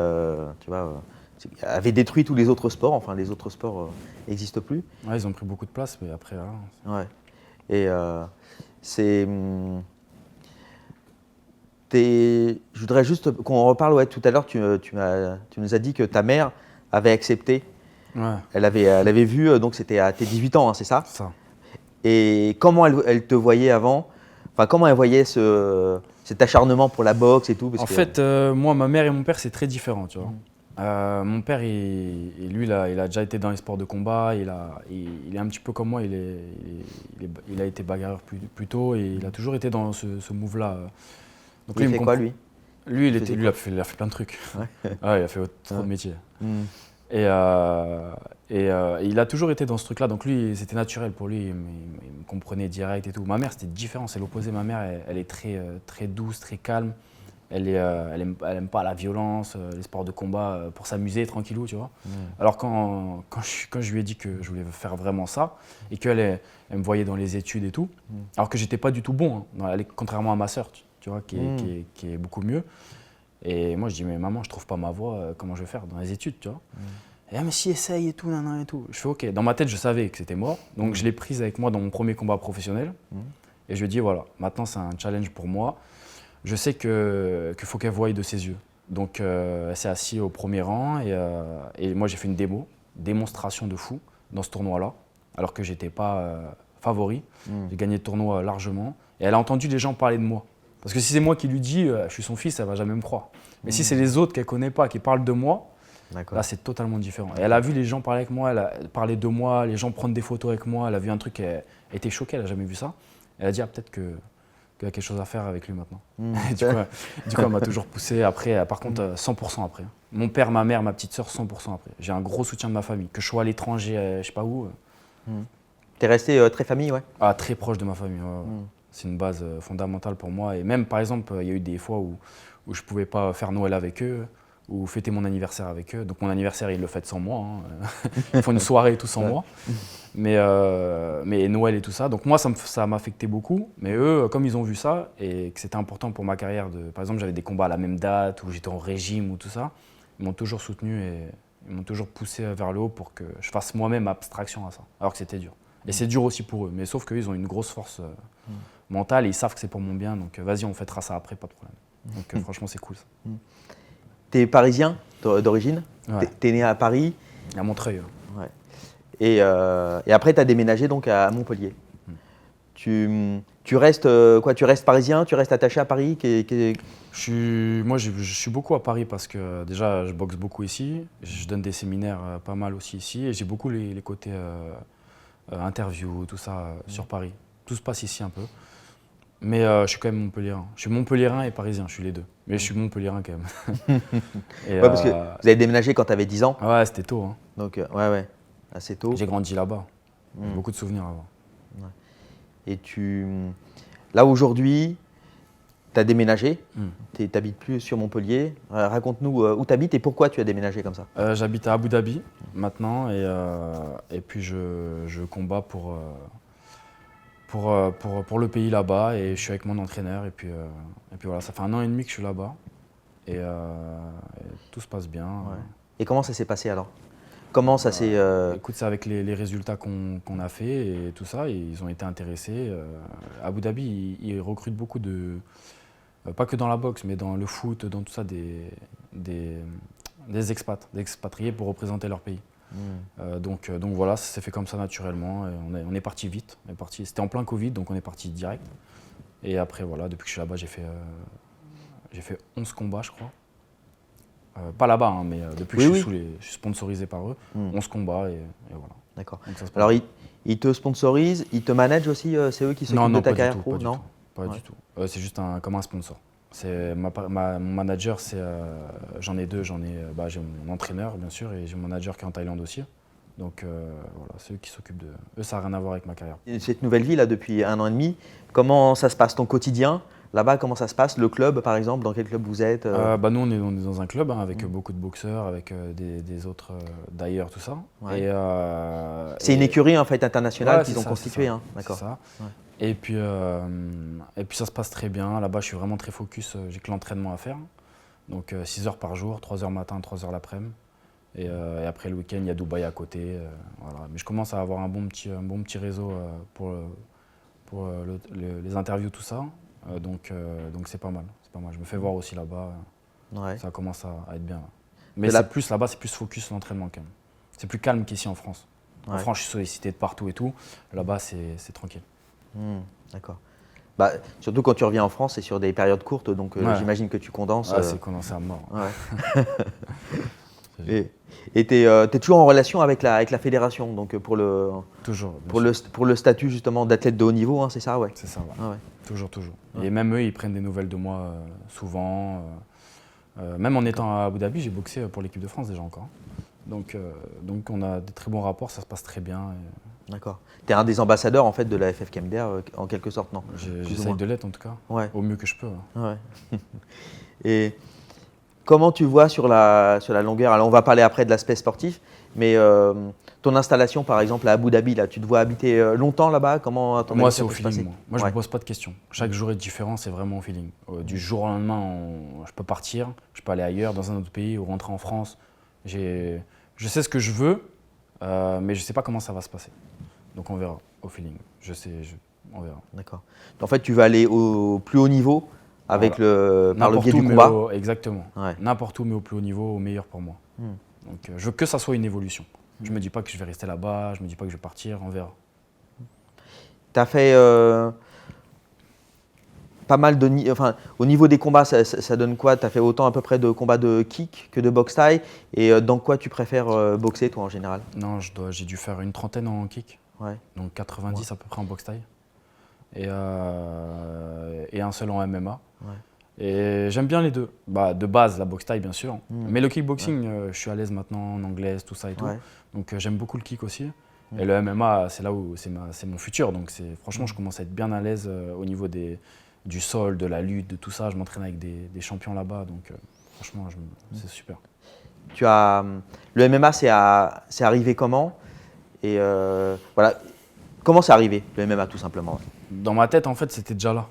B: avait détruit tous les autres sports. Enfin, les autres sports n'existent plus.
A: Ouais, ils ont pris beaucoup de place, mais après.
B: Ouais. Et je voudrais juste qu'on reparle. Ouais, tout à l'heure, tu nous as dit que ta mère avait accepté.
A: Ouais.
B: Elle avait vu, donc c'était à tes 18 ans, hein, c'est ça?
A: Ça.
B: Et comment elle te voyait avant? Enfin, comment elle voyait cet acharnement pour la boxe et tout?
A: En fait, moi, ma mère et mon père, c'est très différent, tu vois. Mon père, lui, il a déjà été dans les sports de combat. Il est un petit peu comme moi. Il a été bagarreur plus tôt et il a toujours été dans ce move-là. Donc,
B: il fait quoi, lui?
A: Lui, il a fait plein de trucs.
B: Ouais.
A: Ouais, il a fait trop de métiers. Et il a toujours été dans ce truc-là. Donc lui, c'était naturel pour lui. Il me comprenait direct et tout. Ma mère, c'était différent. C'est l'opposé. Ma mère, elle est très douce, très calme. Elle aime pas la violence, les sports de combat pour s'amuser tranquillou, tu vois. Alors quand je lui ai dit que je voulais faire vraiment ça et qu'elle me voyait dans les études et tout, alors que j'étais pas du tout bon, hein, contrairement à ma sœur, tu tu vois, qui est beaucoup mieux. Et moi, je dis, mais maman, je trouve pas ma voie, comment je vais faire dans les études, tu vois. Et mais si, essaye et tout, nan, et tout. Je fais ok. Dans ma tête, je savais que c'était mort. Donc, je l'ai prise avec moi dans mon premier combat professionnel. Et je lui ai dit, voilà, maintenant, c'est un challenge pour moi. Je sais qu'il faut qu'elle voie de ses yeux. Donc, elle s'est assise au premier rang. Et moi, j'ai fait une démonstration de fou dans ce tournoi-là. Alors que je n'étais pas favori. J'ai gagné le tournoi largement. Et elle a entendu les gens parler de moi. Parce que si c'est moi qui lui dis, je suis son fils, elle ne va jamais me croire. Mais si c'est les autres qu'elle ne connaît pas, qui parlent de moi, là, c'est totalement différent. Et elle a vu les gens parler avec moi, elle a parlé de moi, les gens prendre des photos avec moi. Elle a vu un truc, elle était choquée, elle n'a jamais vu ça. Elle a dit, peut-être qu'il y a quelque chose à faire avec lui maintenant. Du coup, elle m'a toujours poussé. Après, par contre, 100% après. Mon père, ma mère, ma petite sœur, 100% après. J'ai un gros soutien de ma famille. Que je sois à l'étranger, je ne sais pas où.
B: T'es resté très famille, ouais?
A: Très proche de ma famille. C'est une base fondamentale pour moi. Et même, par exemple, il y a eu des fois où je ne pouvais pas faire Noël avec eux ou fêter mon anniversaire avec eux. Donc mon anniversaire, ils le fêtent sans moi. Ils font une soirée et tout sans moi. Mais Noël et tout ça. Donc moi, ça m'affectait beaucoup. Mais eux, comme ils ont vu ça et que c'était important pour ma carrière, par exemple, j'avais des combats à la même date ou j'étais en régime ou tout ça, ils m'ont toujours soutenu et ils m'ont toujours poussé vers le haut pour que je fasse moi-même abstraction à ça. Alors que c'était dur. Et c'est dur aussi pour eux. Mais sauf qu'eux, ils ont une grosse force mentale et ils savent que c'est pour mon bien. Donc vas-y, on fêtera ça après, pas de problème. Donc franchement, c'est cool ça.
B: T'es parisien d'origine,
A: Ouais.
B: t'es né à Paris.
A: À Montreuil.
B: Ouais. Et après, tu as déménagé donc à Montpellier. Tu restes tu restes parisien, tu restes attaché à Paris
A: Moi, je suis beaucoup à Paris parce que déjà, je boxe beaucoup ici. Je donne des séminaires pas mal aussi ici. Et j'ai beaucoup les côtés interviews, tout ça sur Paris. Tout se passe ici un peu. Mais je suis quand même montpelliérain. Je suis montpelliérain et parisien, je suis les deux. Mais je suis montpelliérain quand même.
B: Ouais, parce que vous avez déménagé quand tu avais 10 ans.
A: Ouais, c'était tôt. Hein.
B: Donc, ouais, assez tôt.
A: J'ai grandi là-bas. Beaucoup de souvenirs avant.
B: Et là aujourd'hui, tu as déménagé. Tu n'habites plus sur Montpellier. Raconte-nous où tu habites et pourquoi tu as déménagé comme ça.
A: J'habite à Abu Dhabi maintenant et puis je combats pour le pays là-bas et je suis avec mon entraîneur et puis voilà, ça fait 1 an et demi que je suis là-bas et tout se passe bien.
B: Ouais. Et comment ça s'est passé alors? Comment ça s'est…
A: Écoute, c'est avec les résultats qu'on a fait et tout ça, et ils ont été intéressés. Abu Dhabi, ils recrutent beaucoup pas que dans la boxe, mais dans le foot, dans tout ça, des expatriés pour représenter leur pays. Donc voilà, ça s'est fait comme ça naturellement. Et on est parti vite. C'était en plein Covid, donc on est parti direct. Et après, voilà, depuis que je suis là-bas, j'ai fait 11 combats, je crois. Pas là-bas, hein, mais depuis que je suis sponsorisé par eux, 11 combats et voilà.
B: D'accord. Alors, ils te sponsorisent, ils te managent aussi, c'est eux qui s'occupent de ta carrière pro? Non,
A: pas du tout. C'est juste comme un sponsor. Mon manager, j'en ai deux. J'ai mon entraîneur, bien sûr, et j'ai mon manager qui est en Thaïlande aussi. Donc voilà, c'est eux qui s'occupent de… Eux, ça n'a rien à voir avec ma carrière.
B: Cette nouvelle vie, là, depuis 1 an et demi, comment ça se passe ton quotidien? Là-bas, comment ça se passe? Le club, par exemple, dans quel club vous êtes?
A: Nous, on est dans un club avec beaucoup de boxeurs, avec des autres d'ailleurs, tout ça.
B: Ouais. C'est une écurie en fait internationale qu'ils ont constituée. Hein. D'accord.
A: C'est ça. Ouais. Et puis ça se passe très bien. Là-bas, je suis vraiment très focus. J'ai que l'entraînement à faire. Donc 6 heures par jour, 3 heures matin, 3 heures l'après-midi. Et après le week-end, il y a Dubaï à côté. Voilà. Mais je commence à avoir un bon petit réseau pour les interviews, tout ça. Donc c'est pas mal. Je me fais voir aussi là-bas. Ouais. Ça commence à être bien. Mais là-bas, c'est plus focus sur l'entraînement quand même. C'est plus calme qu'ici en France. Ouais. En France, je suis sollicité de partout et tout. Là-bas, c'est tranquille.
B: D'accord. Surtout quand tu reviens en France, c'est sur des périodes courtes, donc j'imagine que tu condenses.
A: C'est condensé à mort.
B: Ouais. Et tu es toujours en relation avec la fédération, donc pour le statut justement d'athlète de haut niveau, hein, c'est ça, ouais.
A: C'est ça, ouais. Ah ouais. Toujours. Ouais. Et même eux, ils prennent des nouvelles de moi souvent. Même en étant à Abu Dhabi, j'ai boxé pour l'équipe de France déjà encore. Donc on a des très bons rapports, ça se passe très bien.
B: D'accord. Tu es un des ambassadeurs en fait de la FFKMDR en quelque sorte, non?
A: J'essaye de l'être en tout cas, au mieux que je peux.
B: Ouais. Et comment tu vois sur la longueur, alors on va parler après de l'aspect sportif, Mais ton installation, par exemple, à Abu Dhabi, là, tu te vois habiter longtemps là-bas? Comment ton
A: Moi,
B: avis,
A: c'est
B: ça
A: au
B: peut se
A: feeling.
B: passer?
A: Moi, je
B: Ouais.
A: me pose pas de questions. Chaque jour est différent, c'est vraiment au feeling. Du jour au lendemain, je peux partir, je peux aller ailleurs, dans un autre pays ou rentrer en France. Je sais ce que je veux, mais je sais pas comment ça va se passer. Donc on verra au feeling. On verra.
B: D'accord. En fait, tu vas aller au plus haut niveau avec par le
A: N'importe
B: biais
A: où,
B: du
A: mais
B: combat.
A: exactement.
B: Ouais.
A: N'importe où, mais au plus haut niveau, au meilleur pour moi. Donc je veux que ça soit une évolution. Je me dis pas que je vais rester là-bas, je me dis pas que je vais partir, on verra.
B: Tu as fait pas mal de. Enfin, au niveau des combats, ça donne quoi? Tu as fait autant à peu près de combats de kick que de boxe thaï. Et dans quoi tu préfères boxer, toi, en général?
A: Non, j'ai dû faire une trentaine en kick,
B: Ouais.
A: donc 90 à peu près en boxe thaï. Et un seul en MMA.
B: Ouais.
A: Et j'aime bien les deux. Bah, de base, la boxe thaï, bien sûr. Mais le kickboxing, je suis à l'aise maintenant en anglaise, tout ça et tout.
B: Ouais.
A: Donc j'aime beaucoup le kick aussi. Et le MMA, c'est là où c'est mon futur. Donc franchement, je commence à être bien à l'aise au niveau du sol, de la lutte, de tout ça. Je m'entraîne avec des champions là-bas. Donc franchement, c'est super.
B: Le MMA, c'est arrivé comment? Et voilà. Comment c'est arrivé, le MMA, tout simplement?
A: Dans ma tête, en fait, c'était déjà là.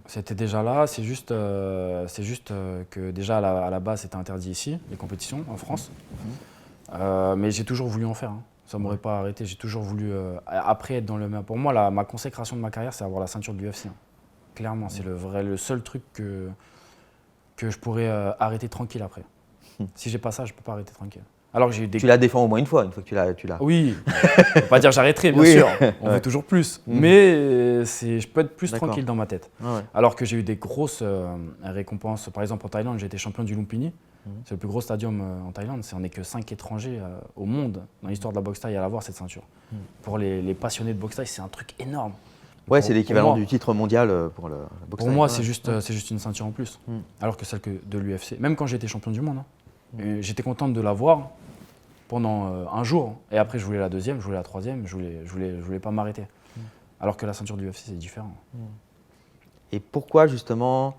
A: C'était déjà là. C'est juste que déjà, à la base, c'était interdit ici, les compétitions, en France. Mais j'ai toujours voulu en faire. Hein. Ça ne m'aurait pas arrêté. J'ai toujours voulu, après, être dans le MMA. Pour moi, ma consécration de ma carrière, c'est avoir la ceinture de l'UFC. Hein. Clairement, c'est le seul truc que je pourrais arrêter tranquille après. Si j'ai pas ça, je ne peux pas arrêter tranquille. Alors que j'ai eu des...
B: Tu la défends au moins une fois que tu l'as.
A: Oui, on ne peut pas dire j'arrêterai, bien
B: Oui.
A: sûr. On veut toujours plus. Mais je peux être plus
B: D'accord.
A: tranquille dans ma tête.
B: Ouais.
A: Alors que j'ai eu des grosses récompenses. Par exemple, en Thaïlande, j'ai été champion du Lumpini. C'est le plus gros stadium en Thaïlande. On n'est que 5 étrangers au monde dans l'histoire de la boxe thaï à avoir cette ceinture. Pour les passionnés de boxe thaï, c'est un truc énorme.
B: Ouais, c'est l'équivalent
A: pour moi-
B: du titre mondial pour la boxe
A: Pour
B: thaï.
A: moi,
B: Ouais.
A: c'est juste une ceinture en plus. Alors que celle de l'UFC. Même quand j'étais champion du monde, hein. J'étais content de l'avoir pendant un jour. Et après, je voulais la deuxième, je voulais la troisième, je voulais pas m'arrêter. Alors que la ceinture de l'UFC, c'est différent.
B: Et pourquoi justement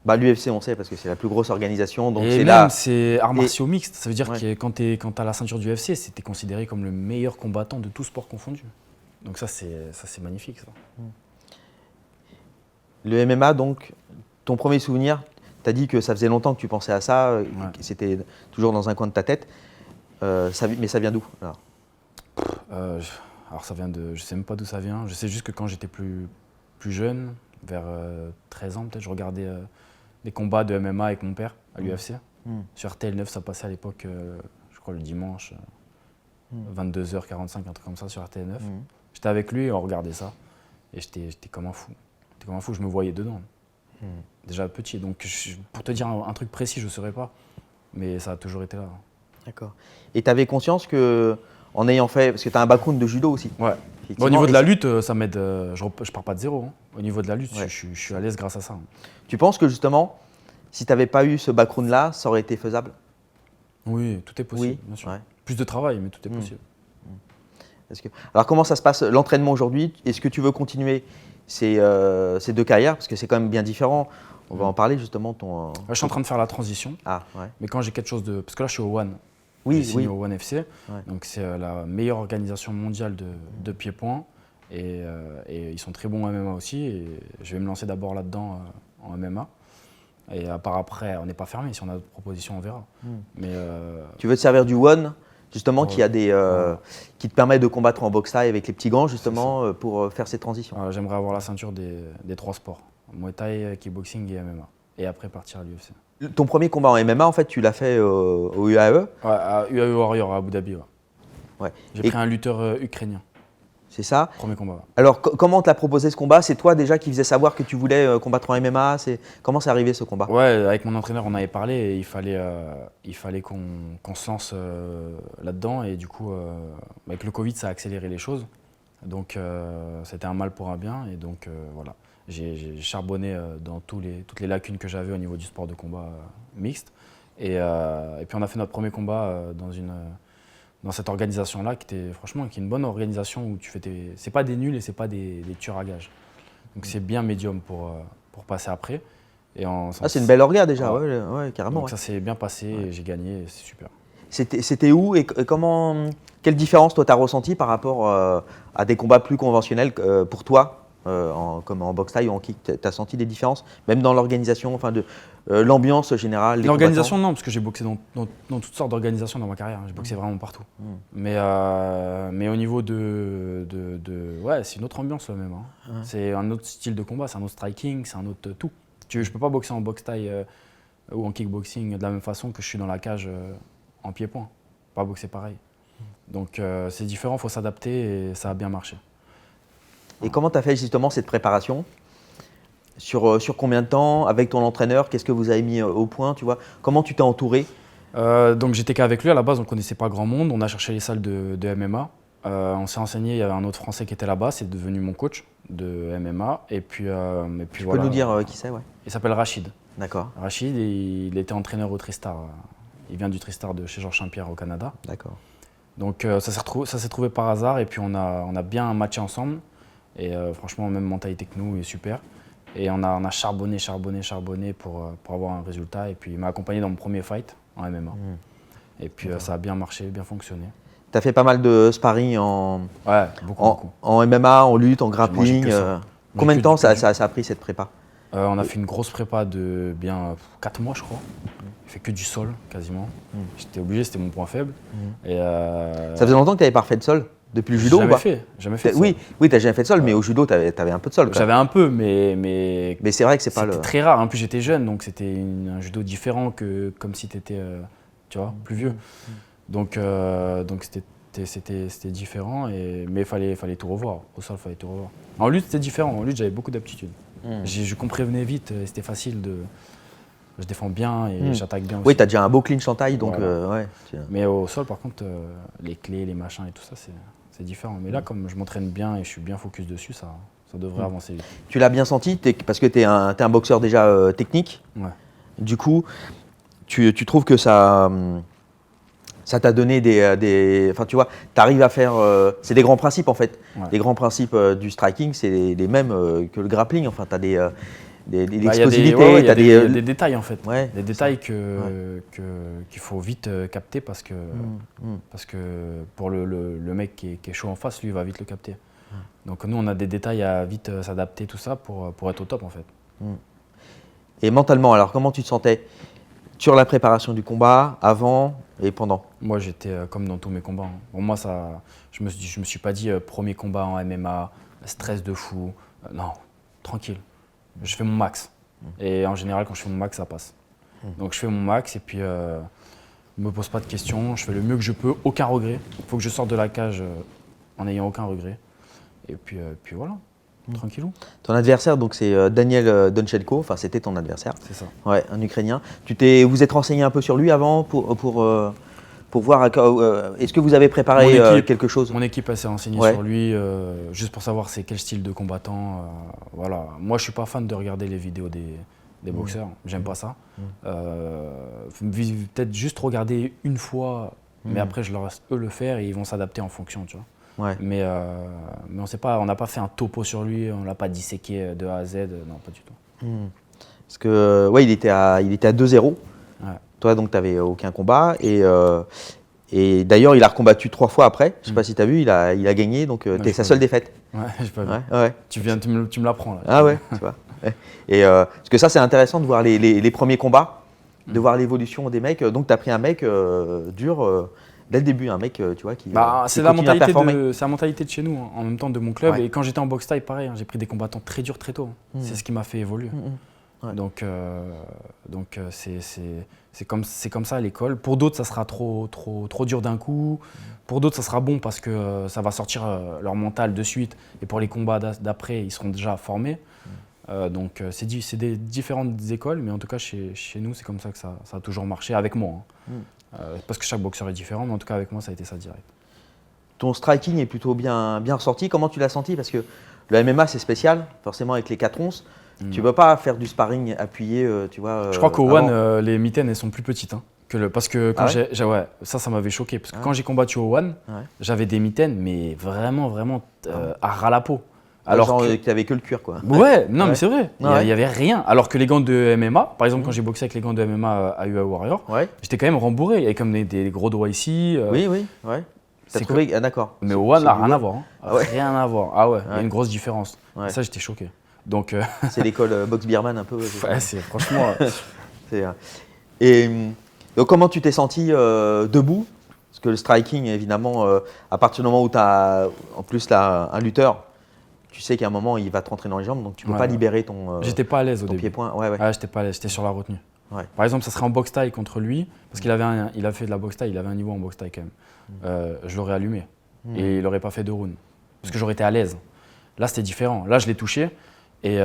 B: l'UFC, on sait, parce que c'est la plus grosse organisation. Donc
A: Et
B: c'est
A: même,
B: là.
A: c'est arts martiaux mixtes. Ça veut dire
B: Ouais.
A: que quand tu as la ceinture du UFC, c'était considéré comme le meilleur combattant de tout sport confondu. Donc ça, c'est magnifique. Ça.
B: Le MMA, donc, ton premier souvenir, tu as dit que ça faisait longtemps que tu pensais à ça, que c'était toujours dans un coin de ta tête. Mais ça vient d'où alors?
A: Alors ça vient je sais même pas d'où ça vient. Je sais juste que quand j'étais plus jeune, vers 13 ans peut-être, je regardais des combats de MMA avec mon père à l'UFC. Sur RTL9, ça passait à l'époque, je crois le dimanche, 22h45, un truc comme ça sur RTL9. J'étais avec lui et on regardait ça. Et j'étais comme un fou. J'étais comme un fou, je me voyais dedans. Déjà petit. Donc pour te dire un truc précis, je ne saurais pas. Mais ça a toujours été là.
B: D'accord. Et tu avais conscience que, en ayant fait, parce que tu as un background de judo aussi.
A: Ouais.
B: Effectivement,
A: Au niveau de
B: et
A: la lutte, ça m'aide. Je pars pas de zéro. Hein. Au niveau de la lutte,
B: Ouais.
A: je suis à l'aise grâce à ça. Hein.
B: Tu penses que justement, si tu n'avais pas eu ce background-là, ça aurait été faisable?
A: Oui, tout est possible,
B: Oui.
A: bien sûr.
B: Ouais.
A: Plus de travail, mais tout est possible.
B: Alors comment ça se passe l'entraînement aujourd'hui? Est-ce que tu veux continuer ces deux carrières? Parce que c'est quand même bien différent. On va en parler justement.
A: Là, je suis en train de faire la transition.
B: Ah, ouais.
A: Mais quand j'ai quelque chose de. Parce que là, je suis au One.
B: Oui,
A: J'ai signé
B: oui.
A: au One FC.
B: Ouais.
A: Donc, c'est la meilleure organisation mondiale de pied-point. Et ils sont très bons en MMA aussi. Et je vais me lancer d'abord là-dedans en MMA. Et par après, on n'est pas fermé. Si on a d'autres propositions, on verra. Mais
B: Tu veux te servir du One, justement, qui
A: Ouais.
B: qui te permet de combattre en boxe thaï avec les petits gants, justement, pour faire cette transition.
A: j'aimerais avoir la ceinture des trois sports. Muay Thai, kickboxing et MMA. Et après partir à l'UFC.
B: Ton premier combat en MMA, en fait, tu l'as fait au UAE.
A: Ouais, à UAE Warrior à Abu Dhabi. Ouais.
B: Ouais.
A: J'ai
B: Et
A: pris un lutteur ukrainien.
B: c'est ça.
A: Premier combat. Ouais.
B: Alors, comment on te l'a proposé ce combat? C'est toi déjà qui faisais savoir que tu voulais combattre en MMA? Comment c'est arrivé ce combat?
A: Ouais, avec mon entraîneur, on avait parlé et il fallait qu'on se lance là-dedans. Et du coup, avec le Covid, ça a accéléré les choses. Donc, c'était un mal pour un bien. Et donc, voilà. J'ai charbonné dans toutes les lacunes que j'avais au niveau du sport de combat mixte. Et puis, on a fait notre premier combat dans cette organisation-là, qui est une bonne organisation où tu fais c'est pas des nuls et c'est pas des tueurs à gages. Donc, c'est bien médium pour passer après. Et
B: C'est une belle orga déjà,
A: Ouais.
B: ouais, carrément.
A: Donc
B: Ouais.
A: ça s'est bien passé et j'ai gagné, et c'est super.
B: C'était où et comment, quelle différence toi tu as ressenti par rapport à des combats plus conventionnels pour toi, comme en boxe thaï ou en kick? Tu as senti des différences, même dans l'organisation, enfin de l'ambiance générale?
A: L'organisation, non, parce que j'ai boxé dans toutes sortes d'organisations dans ma carrière. J'ai boxé vraiment partout. Mais au niveau ouais, c'est une autre ambiance même. Hein. C'est un autre style de combat, c'est un autre striking, c'est un autre tout. Je peux pas boxer en boxe thaï ou en kickboxing de la même façon que je suis dans la cage en pied-point. Pas boxer pareil. Donc c'est différent, il faut s'adapter et ça a bien marché.
B: Et comment tu as fait justement cette préparation? Sur combien de temps? Avec ton entraîneur, qu'est-ce que vous avez mis au point, tu vois? Comment tu t'es entouré?
A: Donc j'étais qu'avec lui à la base, on ne connaissait pas grand monde. On a cherché les salles de MMA. On s'est renseigné, il y avait un autre Français qui était là-bas, c'est devenu mon coach de MMA. Et puis
B: Tu
A: voilà.
B: peux nous dire qui c'est, ouais?
A: Il s'appelle Rachid.
B: D'accord.
A: Rachid, il était entraîneur au Tristar. Il vient du Tristar de chez Georges Saint-Pierre au Canada.
B: D'accord.
A: Donc ça s'est trouvé par hasard et puis on a bien matché ensemble. Et franchement, même mentalité que nous, il est super. Et on a charbonné pour avoir un résultat. Et puis il m'a accompagné dans mon premier fight en MMA. Et puis ça a bien marché, bien fonctionné.
B: Tu as fait pas mal de sparring
A: Ouais, beaucoup.
B: en MMA, en lutte, en
A: J'ai mangé
B: grappling.
A: que ça.
B: Combien de temps ça a pris cette prépa?
A: On a fait une grosse prépa de bien 4 mois, je crois. J'ai fait que du sol, quasiment. J'étais obligé, c'était mon point faible. Et
B: Ça faisait longtemps que tu n'avais pas refait de sol? Depuis le judo ou pas?
A: Jamais fait de sol.
B: Oui, tu n'as jamais fait de sol, mais au judo, tu avais un peu de sol.
A: J'avais un peu, mais
B: c'est vrai que c'est pas
A: c'était très rare. En plus, j'étais jeune, donc c'était un judo différent que comme si tu étais tu vois, plus vieux. Donc c'était différent, mais il fallait tout revoir. Au sol, il fallait tout revoir. En lutte, c'était différent. En lutte, j'avais beaucoup d'aptitudes. Je comprenais vite, c'était facile je défends bien et j'attaque bien aussi.
B: Oui, tu as déjà un beau clinch en taille, donc
A: voilà.
B: ouais.
A: Mais au sol, par contre, les clés, les machins et tout ça, c'est différent. Mais là, comme je m'entraîne bien et je suis bien focus dessus, ça devrait avancer vite.
B: Tu l'as bien senti, parce que tu es un boxeur déjà technique.
A: Ouais.
B: Du coup, tu trouves que ça t'a donné des. Enfin, tu vois, tu arrives à faire. C'est des grands principes en fait.
A: Ouais.
B: Les grands principes du striking, c'est les mêmes que le grappling. Enfin, tu as des
A: Il y
B: explosivité.
A: a des détails en fait.
B: Ouais,
A: des détails qu'il faut vite capter parce que pour le mec qui est chaud en face, lui, il va vite le capter. Donc nous, on a des détails à vite s'adapter, tout ça, pour être au top en fait.
B: Et mentalement, alors comment tu te sentais sur la préparation du combat, avant et pendant?
A: Moi, j'étais comme dans tous mes combats. Hein. Pour moi, je me suis pas dit premier combat en MMA, stress de fou. Non, tranquille. Je fais mon max. Et en général, quand je fais mon max, ça passe. Donc je fais mon max et puis je me pose pas de questions. Je fais le mieux que je peux, aucun regret. Il faut que je sorte de la cage en n'ayant aucun regret. Et puis voilà, tranquillou.
B: Ton adversaire, donc c'est Daniel Donchenko. Enfin, c'était ton adversaire.
A: C'est ça.
B: Ouais, un Ukrainien. Vous êtes renseigné un peu sur lui avant pour voir, est-ce que vous avez préparé quelque chose?
A: Mon équipe s'est renseignée sur lui, juste pour savoir c'est quel style de combattant. Voilà. Moi, je suis pas fan de regarder les vidéos des boxeurs. J'aime pas ça. Peut-être juste regarder une fois, mais après, je leur laisse eux le faire et ils vont s'adapter en fonction, tu vois.
B: Ouais.
A: Mais on n'a pas fait un topo sur lui, on l'a pas disséqué de A à Z, non, pas du tout.
B: Parce que, ouais, il était à 2-0.
A: Ouais.
B: Toi, donc, tu n'avais aucun combat. Et d'ailleurs, il a recombattu 3 fois après. Je ne sais pas si tu as vu, il a gagné. Donc, tu es sa seule défaite.
A: Ouais, j'ai pas vu.
B: Ouais.
A: Tu me l'apprends là.
B: Ah ouais, tu vois. Et parce que ça, c'est intéressant de voir les premiers combats, de voir l'évolution des mecs. Donc, tu as pris un mec dur dès le début, un mec, tu vois, qui.
A: C'est la mentalité de chez nous, hein, en même temps de mon club. Ouais. Et quand j'étais en boxe thaï, pareil, hein, j'ai pris des combattants très durs très tôt. C'est ce qui m'a fait évoluer. Ouais. Donc c'est comme ça à l'école. Pour d'autres, ça sera trop dur d'un coup. Pour d'autres, ça sera bon parce que ça va sortir leur mental de suite. Et pour les combats d'après, ils seront déjà formés. Donc c'est des différentes écoles, mais en tout cas chez nous, c'est comme ça que ça a toujours marché avec moi. Hein. Parce que chaque boxeur est différent, mais en tout cas avec moi, ça a été ça direct.
B: Ton striking est plutôt bien ressorti. Comment tu l'as senti? Parce que le MMA, c'est spécial, forcément avec les 4 onces. Tu ne peux pas faire du sparring appuyé, tu vois.
A: Je crois qu'au One, les mitaines, elles sont plus petites. Hein, parce que quand ça m'avait choqué. Parce que quand j'ai combattu au One, j'avais des mitaines, mais vraiment à ras la peau. Alors
B: genre
A: que-
B: que tu n'avais que le cuir, quoi.
A: Ouais, non,
B: Ouais.
A: mais c'est vrai. Il
B: Ouais.
A: n'y avait rien. Alors que les gants de MMA, par exemple, quand j'ai boxé avec les gants de MMA à UA Warrior,
B: Ouais.
A: j'étais quand même rembourré. Il y avait comme des gros doigts ici.
B: Oui, oui, ouais. T'as
A: c'est
B: trouvé. Ah, d'accord.
A: Mais
B: C'est-
A: au One,
B: c'est
A: là,
B: du
A: rien à
B: One.
A: voir. Hein.
B: Ah ouais.
A: Rien à voir. Ah ouais, il y a
B: Ouais.
A: une grosse différence.
B: Ouais.
A: Et ça, j'étais choqué. Donc,
B: C'est l'école Box Birman un peu.
A: ouais, c'est franchement.
B: C'est, et donc, comment tu t'es senti debout? Parce que le striking, évidemment, à partir du moment où tu as en plus là, un lutteur, tu sais qu'à un moment, il va te rentrer dans les jambes, donc tu ne peux
A: Ouais,
B: pas
A: ouais.
B: libérer ton,
A: J'étais pas à l'aise au
B: ton
A: début.
B: pied-point. Ouais, ouais.
A: Ouais, j'étais pas à l'aise. J'étais sur la retenue.
B: Ouais.
A: Par exemple, ça serait en boxe taille contre lui, parce qu'il il a fait de la boxe taille, il avait un niveau en boxe taille quand même. Je l'aurais allumé et il n'aurait pas fait 2 rounds. Parce que j'aurais été à l'aise. Là, c'était différent. Là, je l'ai touché et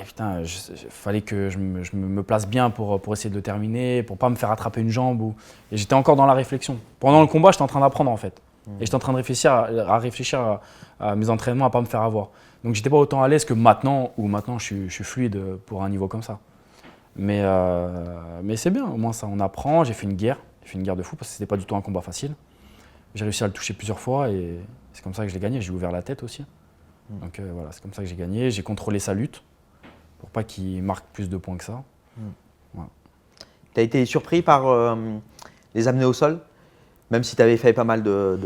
A: putain, fallait que je me place bien pour essayer de le terminer, pour pas me faire attraper une jambe. Et j'étais encore dans la réflexion. Pendant le combat, j'étais en train d'apprendre en fait. Et j'étais en train de réfléchir à mes entraînements, à pas me faire avoir. Donc, j'étais pas autant à l'aise que maintenant, où maintenant je suis fluide pour un niveau comme ça. Mais c'est bien, au moins ça, on apprend. J'ai fait une guerre de fou parce que c'était pas du tout un combat facile. J'ai réussi à le toucher plusieurs fois et c'est comme ça que je l'ai gagné. J'ai ouvert la tête aussi. Donc voilà, c'est comme ça que j'ai gagné. J'ai contrôlé sa lutte pour pas qu'il marque plus de points que ça.
B: Tu as été surpris par les amener au sol, même si tu avais fait pas mal de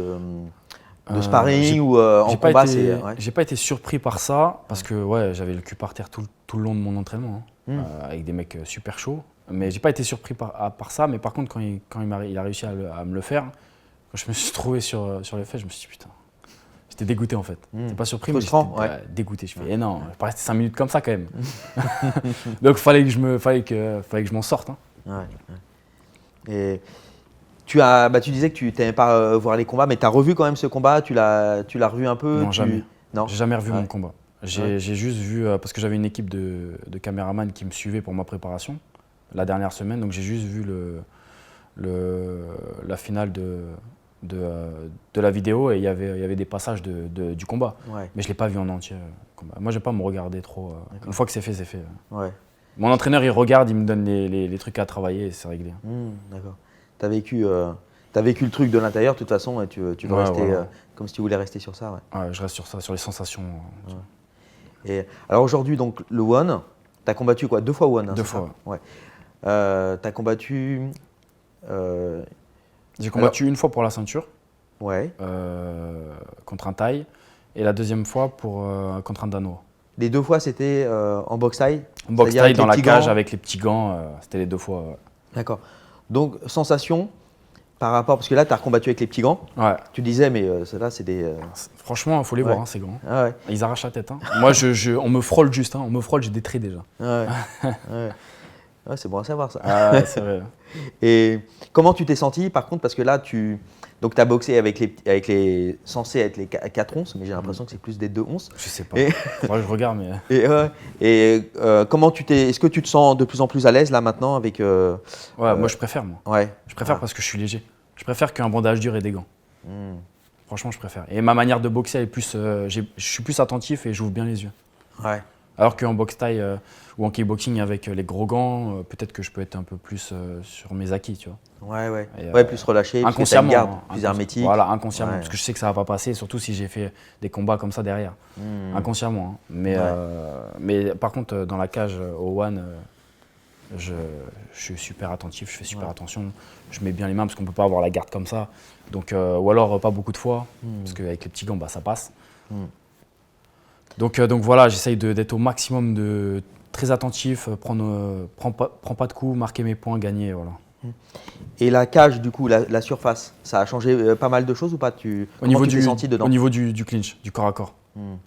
B: sparring
A: j'ai-
B: ou en
A: J'ai pas
B: combat,
A: été-
B: c'est. Ouais.
A: j'ai pas été surpris par ça parce que ouais, j'avais le cul par terre tout le long de mon entraînement, hein, avec des mecs super chauds. Mais j'ai pas été surpris par ça. Mais par contre, quand il a réussi à me le faire, quand je me suis trouvé sur les faits, je me suis dit putain. J'étais dégoûté en fait. J'étais pas surpris,
B: Frustrant,
A: mais j'étais
B: ouais.
A: dégoûté. Je fais, eh non, je vais pas rester 5 minutes comme ça quand même. Donc fallait que je m'en sorte. Hein.
B: Ouais, ouais. Et tu disais que tu n'aimais pas voir les combats, mais tu as revu quand même ce combat, tu l'as revu un peu.
A: Non, jamais.
B: Non.
A: J'ai jamais revu
B: Ouais.
A: mon combat. J'ai juste vu, parce que j'avais une équipe de caméramans qui me suivaient pour ma préparation la dernière semaine, donc j'ai juste vu la finale de la vidéo et il y avait des passages du combat.
B: Ouais,
A: Mais je ne l'ai pas vu en entier. Combat. Moi, je n'aime pas me regarder trop. Une fois que c'est fait, c'est fait.
B: ouais.
A: Mon entraîneur, il regarde, il me donne les trucs à travailler et c'est réglé.
B: D'accord. Tu as vécu le truc de l'intérieur de toute façon et tu veux
A: Ouais,
B: rester
A: voilà.
B: comme si tu voulais rester sur ça. Ouais.
A: Ouais, je reste sur ça, sur les sensations.
B: Et alors aujourd'hui, donc le One, tu as combattu quoi? 2 fois One, hein,
A: 2
B: c'est ça
A: fois.
B: Ouais. Tu as combattu.
A: J'ai combattu une fois pour la ceinture,
B: Ouais.
A: contre un Thaï, et la deuxième fois contre un Danois.
B: Les 2 fois, c'était en boxe thaï.
A: En boxe
B: C'est-à-dire
A: taille
B: avec
A: dans
B: les
A: la
B: petits
A: cage
B: gants.
A: avec les petits gants, c'était les 2 fois.
B: D'accord. Donc, sensation par rapport. Parce que là, tu as recombattu avec les petits gants.
A: Ouais.
B: Tu disais, mais ceux-là, c'est des.
A: Franchement, il faut les
B: Ouais.
A: voir, hein, ces gants.
B: Ah ouais.
A: Ils arrachent la tête. Hein. Moi, on me frôle juste. Hein. On me frôle, j'ai des traits déjà.
B: Ouais. Ouais. Ouais, c'est bon à savoir ça.
A: Ah, ouais, c'est vrai.
B: Et comment tu t'es senti par contre? Parce que là, donc, tu as boxé avec censé être les 4 onces, mais j'ai l'impression que c'est plus des 2 onces.
A: Je sais pas.
B: Et-
A: Faudrait que je regarde, mais.
B: Comment est-ce que tu te sens de plus en plus à l'aise là maintenant avec.
A: Ouais, moi, je préfère, moi.
B: Ouais.
A: Je préfère parce que je suis léger. Je préfère qu'un bandage dur et des gants.
B: Hmm.
A: Franchement, je préfère. Et ma manière de boxer, elle est plus, je suis plus attentif et j'ouvre bien les yeux.
B: Ouais.
A: Alors qu'en boxe taille ou en kickboxing avec les gros gants, peut-être que je peux être un peu plus sur mes acquis, tu vois.
B: Ouais, ouais.
A: Et,
B: Ouais, plus relâché, parce que t'as une
A: Inconsciemment.
B: garde
A: hein,
B: plus hermétique.
A: Voilà, inconsciemment.
B: Ouais.
A: Parce que je sais que ça va pas passer, surtout si j'ai fait des combats comme ça derrière. Inconsciemment. Hein. Mais par contre, dans la cage au One, je suis super attentif, je fais super attention. Je mets bien les mains parce qu'on peut pas avoir la garde comme ça. Donc, ou alors pas beaucoup de fois, parce qu'avec les petits gants, bah, ça passe. Donc voilà, j'essaye d'être au maximum très attentif, prends pas de coups, marquer mes points, gagner. Voilà.
B: Et la cage, du coup, la surface, ça a changé pas mal de choses ou pas? Comment tu t'es senti dedans?
A: Au niveau du clinch, du corps à corps.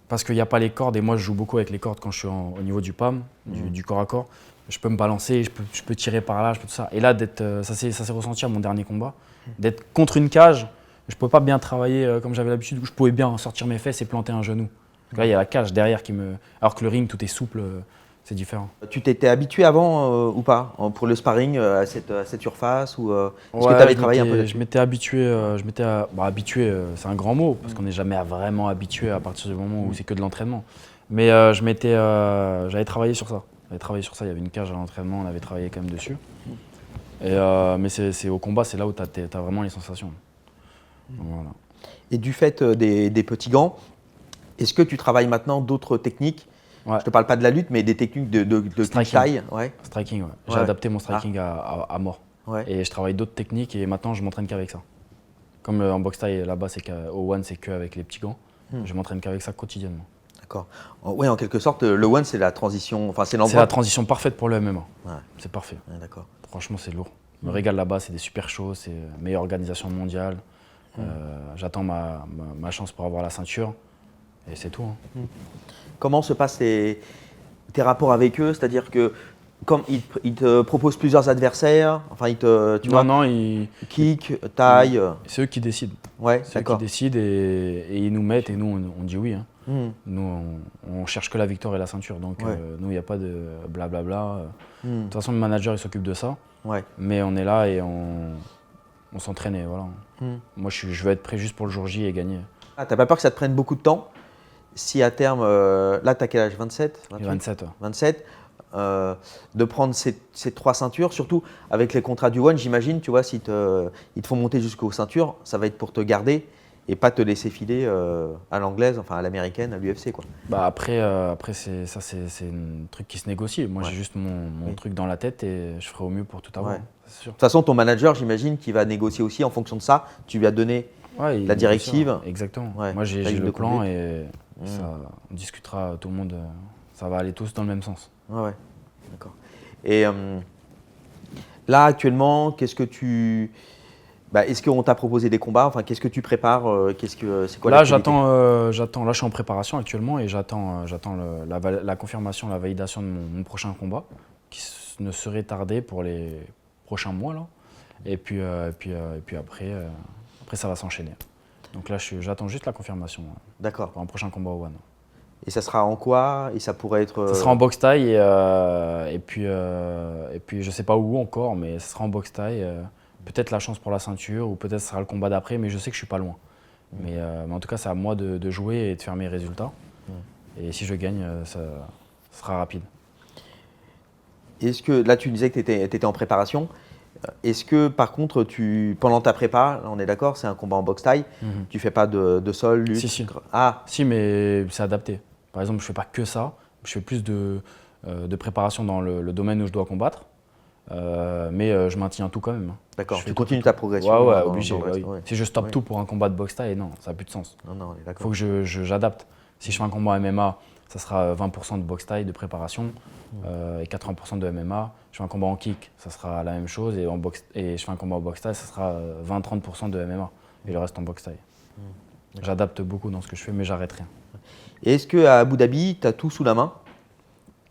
A: Parce qu'il n'y a pas les cordes, et moi je joue beaucoup avec les cordes quand je suis au niveau du PAM, du corps à corps. Je peux me balancer, je peux tirer par là, je peux tout ça. Et là, ça s'est ressenti à mon dernier combat. D'être contre une cage, je ne pouvais pas bien travailler comme j'avais l'habitude, je pouvais bien sortir mes fesses et planter un genou. Parce que là, il y a la cage derrière qui me. Alors que le ring, tout est souple, c'est différent.
B: Tu t'étais habitué avant ou pas pour le sparring à cette surface ou est-ce que
A: Ouais,
B: tu avais travaillé un peu
A: Je
B: là-dessus?
A: m'étais habitué, habitué, c'est un grand mot, parce qu'on n'est jamais vraiment habitué à partir du moment où c'est que de l'entraînement. Mais j'avais travaillé sur ça. Il y avait une cage à l'entraînement, on avait travaillé quand même dessus. Mais c'est au combat, c'est là où tu as vraiment les sensations. Donc, voilà.
B: Et du fait des petits gants, Est-ce que tu travailles maintenant d'autres techniques?
A: Ouais.
B: Je ne te parle pas de la lutte, mais des techniques de
A: Striking.
B: taille. Ouais.
A: Striking, ouais. J'ai
B: Ouais.
A: adapté mon striking à mort.
B: Ouais.
A: Et je travaille d'autres techniques et maintenant je m'entraîne qu'avec ça. Comme en boxe taille là-bas, au One, c'est qu'avec les petits gants. Je m'entraîne qu'avec ça quotidiennement.
B: D'accord. Oui, en quelque sorte, le One, c'est la transition. Enfin, c'est
A: C'est
B: l'endroit.
A: la transition parfaite pour le MMA.
B: Ouais.
A: C'est parfait.
B: Ouais, d'accord.
A: Franchement, c'est lourd. Je me régale là-bas, c'est des super shows, c'est meilleure organisation mondiale. J'attends ma chance pour avoir la ceinture et c'est tout. Hein.
B: Comment se passent tes rapports avec eux? C'est-à-dire que comme ils te proposent plusieurs adversaires, enfin, tu vois,
A: Non,
B: kick, taille.
A: c'est eux qui décident.
B: Ouais,
A: C'est eux qui
B: d'accord.
A: décident et ils nous mettent et nous, on dit oui. Hein.
B: Hmm.
A: Nous, on cherche que la victoire et la ceinture. Donc,
B: Ouais.
A: nous, il n'y a pas de blablabla. De
B: Hmm.
A: toute façon, le manager, il s'occupe de ça.
B: Ouais.
A: Mais on est là et on s'entraîne et voilà.
B: Hmm.
A: Moi, je veux être prêt juste pour le jour J et gagner.
B: Ah, t'as pas peur que ça te prenne beaucoup de temps? Si à terme, là, t'as quel âge? 27?
A: Et 27, ouais.
B: 27, de prendre ces 3 ceintures, surtout avec les contrats du One, j'imagine, tu vois, si ils te font monter jusqu'aux ceintures, ça va être pour te garder et pas te laisser filer à l'anglaise, enfin à l'américaine, à l'UFC, quoi.
A: Bah après c'est un truc qui se négocie. Moi,
B: Ouais.
A: j'ai juste mon truc dans la tête et je ferai au mieux pour tout avoir.
B: Ouais.
A: C'est sûr.
B: De toute façon, ton manager, j'imagine, qui va négocier aussi en fonction de ça. Tu lui as donné.
A: Ouais,
B: La directive.
A: bien sûr. Exactement.
B: Ouais.
A: Moi, j'ai
B: T'as eu
A: le
B: de
A: plan
B: conduite.
A: et ça, on discutera tout le monde. Ça va aller tous dans le même sens.
B: Ouais, d'accord. Et là, actuellement, qu'est-ce que tu. Est-ce qu'on t'a proposé des combats? Enfin, qu'est-ce que tu prépares? C'est quoi
A: Là,
B: l'activité?
A: j'attends. Là, je suis en préparation actuellement et j'attends la confirmation, la validation de mon prochain combat, qui ne serait tardé pour les prochains mois là. Et puis après, ça va s'enchaîner. Donc là, j'attends juste la confirmation
B: D'accord.
A: pour un prochain combat au One.
B: Et ça sera en quoi? Et ça pourrait être.
A: Ça sera en boxe taille et puis je sais pas où encore, mais ça sera en boxe taille. Peut-être la chance pour la ceinture ou peut-être ce sera le combat d'après, mais je sais que je suis pas loin. Mais en tout cas, c'est à moi de jouer et de faire mes résultats. Et si je gagne, ça sera rapide.
B: Est-ce que là, tu disais que tu étais en préparation. Est-ce que par contre, pendant ta prépa, là, on est d'accord, c'est un combat en boxe taille, tu fais pas de sol, lutte?
A: Si.
B: Ah,
A: Si, mais c'est adapté. Par exemple, je fais pas que ça. Je fais plus de préparation dans le domaine où je dois combattre. Mais je maintiens tout quand même.
B: d'accord.
A: Je fais
B: Tu
A: tout,
B: continues
A: tout.
B: ta progression.
A: Ouais,
B: dans
A: obligé.
B: le reste,
A: Ouais.
B: ouais.
A: Si je stoppe
B: Ouais.
A: tout pour un combat de boxe taille, non, ça n'a plus de sens.
B: Non, on est
A: Il
B: d'accord.
A: faut que j'adapte. Si je fais un combat MMA, ça sera 20% de boxe taille, de préparation, et 80% de MMA. Je fais un combat en kick, ça sera la même chose. Et je fais un combat en boxe taille, ça sera 20-30% de MMA. Et le reste en boxe taille. J'adapte beaucoup dans ce que je fais, mais j'arrête rien.
B: Et est-ce qu'à Abu Dhabi, tu as tout sous la main?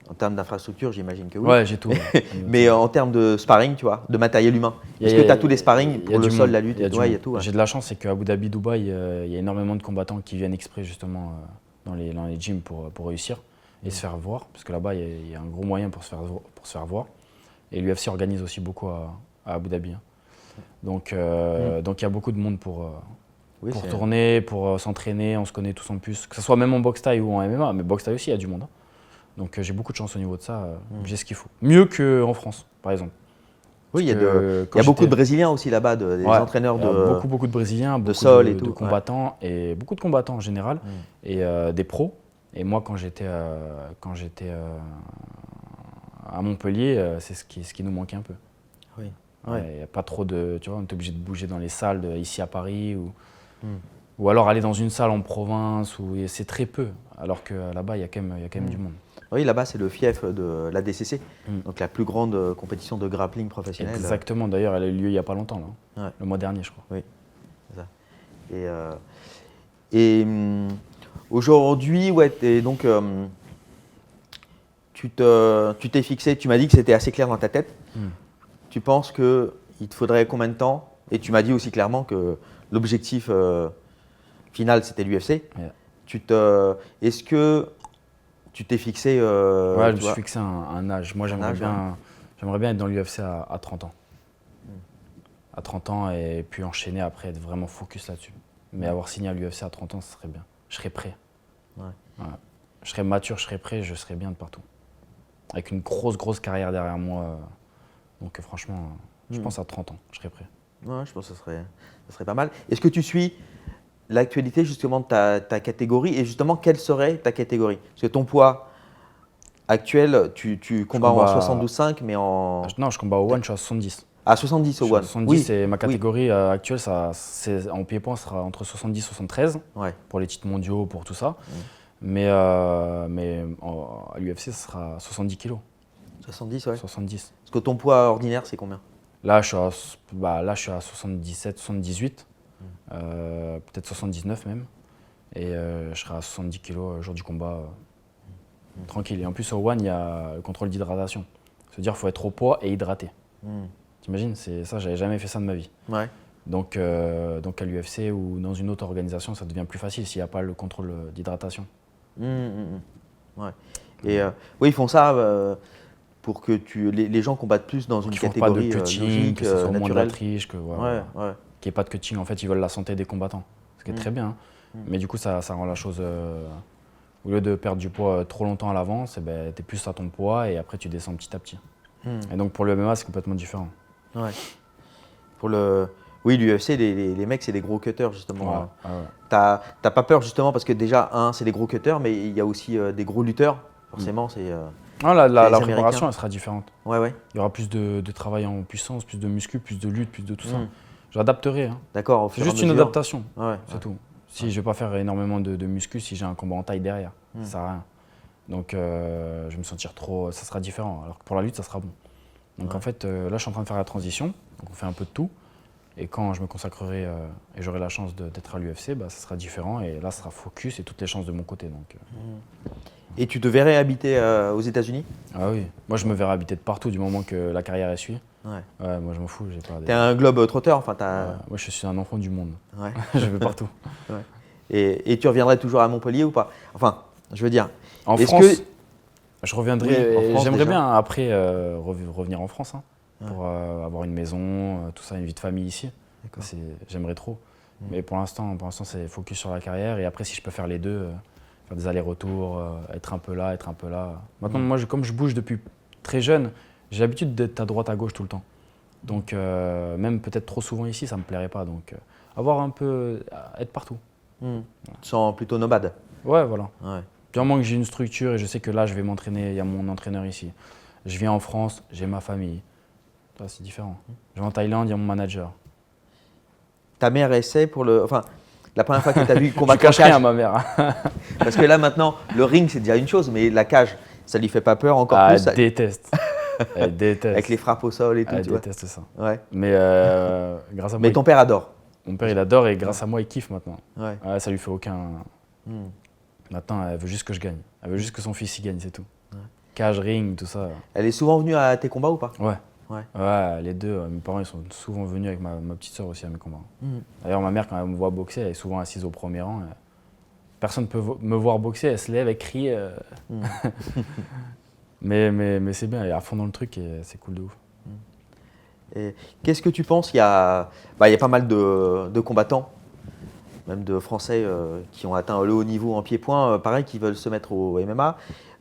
B: En termes d'infrastructure, j'imagine que oui.
A: Ouais, j'ai tout.
B: Mais en termes de sparring, tu vois, de matériel humain, est-ce que tu as tous les sparring pour le sol, la lutte?
A: Il
B: Ouais, il y a tout. Ouais.
A: J'ai de la chance, c'est qu'à Abu Dhabi, Dubaï, il y a énormément de combattants qui viennent exprès justement dans les gyms pour réussir et se faire voir. Parce que là-bas, il y a un gros moyen pour se faire voir. Et l'UFC organise aussi beaucoup à Abu Dhabi. Hein. Donc il y a beaucoup de monde pour
B: Oui, c'est-
A: tourner, pour s'entraîner. On se connaît tous en plus. Que ce soit même en boxe taille ou en MMA. Mais boxe taille aussi, il y a du monde. Hein. Donc j'ai beaucoup de chance au niveau de ça. J'ai ce qu'il faut. Mieux qu'en France, par exemple.
B: Oui, il y a,
A: Parce que
B: il
A: quand
B: y a beaucoup de
A: j'étais-
B: Brésiliens aussi là-bas, des
A: Ouais,
B: entraîneurs
A: il y a
B: de.
A: beaucoup de Brésiliens, beaucoup
B: sol et
A: de
B: tout, ouais.
A: combattants et beaucoup de combattants en général et des pros. Et moi, quand j'étais à Montpellier, c'est ce qui nous manquait un peu.
B: Oui.
A: Ouais, il y a pas trop de, tu vois, on est obligé de bouger dans les salles ici à Paris ou alors aller dans une salle en province et c'est très peu. Alors que là-bas, il y a quand même du monde.
B: Oui, là-bas, c'est le fief de la DCC,
A: Mm.
B: donc la plus grande compétition de grappling professionnelle.
A: Exactement. D'ailleurs, elle a eu lieu il y a pas longtemps, là,
B: Ouais.
A: le mois dernier, je crois.
B: Et aujourd'hui, ouais, donc, tu t'es fixé, tu m'as dit que c'était assez clair dans ta tête. Tu penses qu'il te faudrait combien de temps? Et tu m'as dit aussi clairement que l'objectif final, c'était l'UFC.
A: Ouais.
B: Est-ce que tu t'es fixé
A: Ouais, je
B: tu
A: me suis
B: vois,
A: fixé un âge. Moi, j'aimerais
B: âge,
A: bien être dans l'UFC à 30 ans. À 30 ans et puis enchaîner après, être vraiment focus là-dessus. Mais avoir signé à l'UFC à 30 ans, ce serait bien. Je serais prêt.
B: Ouais.
A: Ouais. Je serais mature, je serais prêt, je serais bien de partout. Avec une grosse carrière derrière moi. Donc franchement, je pense à 30 ans, je serais prêt.
B: Ouais, je pense que ça serait pas mal. Est-ce que tu suis l'actualité justement de ta catégorie et justement quelle serait ta catégorie? Parce que ton poids actuel, tu combats en
A: combats-
B: 72,5 mais en…
A: Non, je combats au one, je suis à 70.
B: À 70 au
A: Je suis à
B: one.
A: 70 et ma catégorie actuelle, en pied-point, sera entre 70 et 73
B: Ouais.
A: pour les titres mondiaux, pour tout ça. Mais à l'UFC, ça sera 70 kilos.
B: 70, ouais.
A: 70.
B: Parce que ton poids ordinaire, c'est combien?
A: Là, je suis à 77, 78, peut-être 79 même. Et je serai à 70 kilos jour du combat, tranquille. Et en plus, au one, il y a le contrôle d'hydratation. C'est-à-dire qu'il faut être au poids et hydraté. T'imagines, c'est ça, j'avais jamais fait ça de ma vie.
B: Ouais.
A: Donc à l'UFC ou dans une autre organisation, ça devient plus facile s'il n'y a pas le contrôle d'hydratation.
B: Ouais. Et oui, ils font ça pour que les gens combattent plus dans une
A: Qu'ils ne font pas de
B: catégorie
A: cutting,
B: logique,
A: que ce soit moins de la
B: naturelle.
A: triche,
B: Ouais, ouais.
A: qu'il n'y ait pas de cutting. En fait, ils veulent la santé des combattants, ce qui est très bien. Mais du coup, ça rend la chose… au lieu de perdre du poids trop longtemps à l'avance, tu es plus à ton poids et après tu descends petit à petit. Et donc pour le MMA, c'est complètement différent.
B: Ouais. Oui, l'UFC, les mecs, c'est des gros cutters justement.
A: Ouais.
B: T'as pas peur justement parce que déjà, c'est des gros cutters, mais il y a aussi des gros lutteurs. Forcément, c'est…
A: Non, la
B: Américains.
A: préparation, elle sera différente.
B: Ouais.
A: Il y aura plus de travail en puissance, plus de muscu, plus de lutte, plus de tout ça. J'adapterai. Hein.
B: D'accord. au
A: C'est
B: fur et à
A: juste une
B: mesure.
A: adaptation,
B: Ouais.
A: c'est tout. Si je ne vais pas faire énormément de muscu si j'ai un combat en taille derrière, ça sert à rien. Donc je vais me sentir trop… Ça sera différent, alors que pour la lutte, ça sera bon. Donc en fait, là, je suis en train de faire la transition. Donc on fait un peu de tout. Et quand je me consacrerai et j'aurai la chance d'être à l'UFC, ça sera différent. Et là, ça sera focus et toutes les chances de mon côté. Donc,
B: Et tu te verrais habiter aux États-Unis?
A: ah oui, moi je me verrai habiter de partout du moment que la carrière est suivie.
B: Ouais.
A: Ouais, moi je m'en fous, j'ai pas
B: T'es un globe trotteur, enfin
A: Moi je suis un enfant du monde.
B: Ouais.
A: Je vais partout.
B: Et tu reviendrais toujours à Montpellier ou pas? Enfin, je veux dire.
A: En
B: est-ce
A: France,
B: que…
A: je reviendrai.
B: Oui, en France,
A: J'aimerais
B: déjà.
A: bien après revenir en France pour avoir une maison, tout ça, une vie de famille ici. J'aimerais trop. Mais pour l'instant, c'est focus sur la carrière. Et après, si je peux faire les deux, faire des allers-retours, être un peu là, être un peu là. Maintenant, moi, comme je bouge depuis très jeune, j'ai l'habitude d'être à droite, à gauche tout le temps. Donc, même peut-être trop souvent ici, ça me plairait pas. Donc, avoir un peu, être partout.
B: Tu te sens plutôt nomade?
A: Ouais, voilà.
B: Ouais.
A: Du moment que j'ai une structure et je sais que là, je vais m'entraîner, il y a mon entraîneur ici. Je viens en France, j'ai ma famille. Là, c'est différent. Je vais en Thaïlande, il y a mon manager.
B: Ta mère essaie pour le… Enfin, la première fois que tu as vu
A: Je
B: combattre en
A: cache rien à
B: cage,
A: ma mère.
B: parce que là maintenant, le ring c'est déjà une chose, mais la cage, ça lui fait pas peur encore
A: Ah,
B: plus
A: elle déteste. Elle déteste.
B: avec les frappes au sol et tout,
A: Elle
B: tu vois.
A: déteste ça.
B: Ouais.
A: Mais grâce à moi,
B: Mais ton père adore.
A: mon père, il adore et grâce à moi, il kiffe maintenant.
B: Ouais.
A: Ouais, ça lui fait aucun… Maintenant, elle veut juste que je gagne. Elle veut juste que son fils y gagne, c'est tout. Cage, ring, tout ça.
B: Elle est souvent venue à tes combats ou pas?
A: Ouais.
B: Ouais.
A: Ouais, les deux. Mes parents, ils sont souvent venus avec ma petite soeur aussi à mes combats. D'ailleurs, ma mère, quand elle me voit boxer, elle est souvent assise au premier rang. Personne ne peut me voir boxer, elle se lève, elle crie. Mais c'est bien, elle est à fond dans le truc et c'est cool de ouf.
B: Et qu'est-ce que tu penses? Il y a pas mal de combattants, même de Français qui ont atteint le haut niveau en pied-point, pareil, qui veulent se mettre au MMA.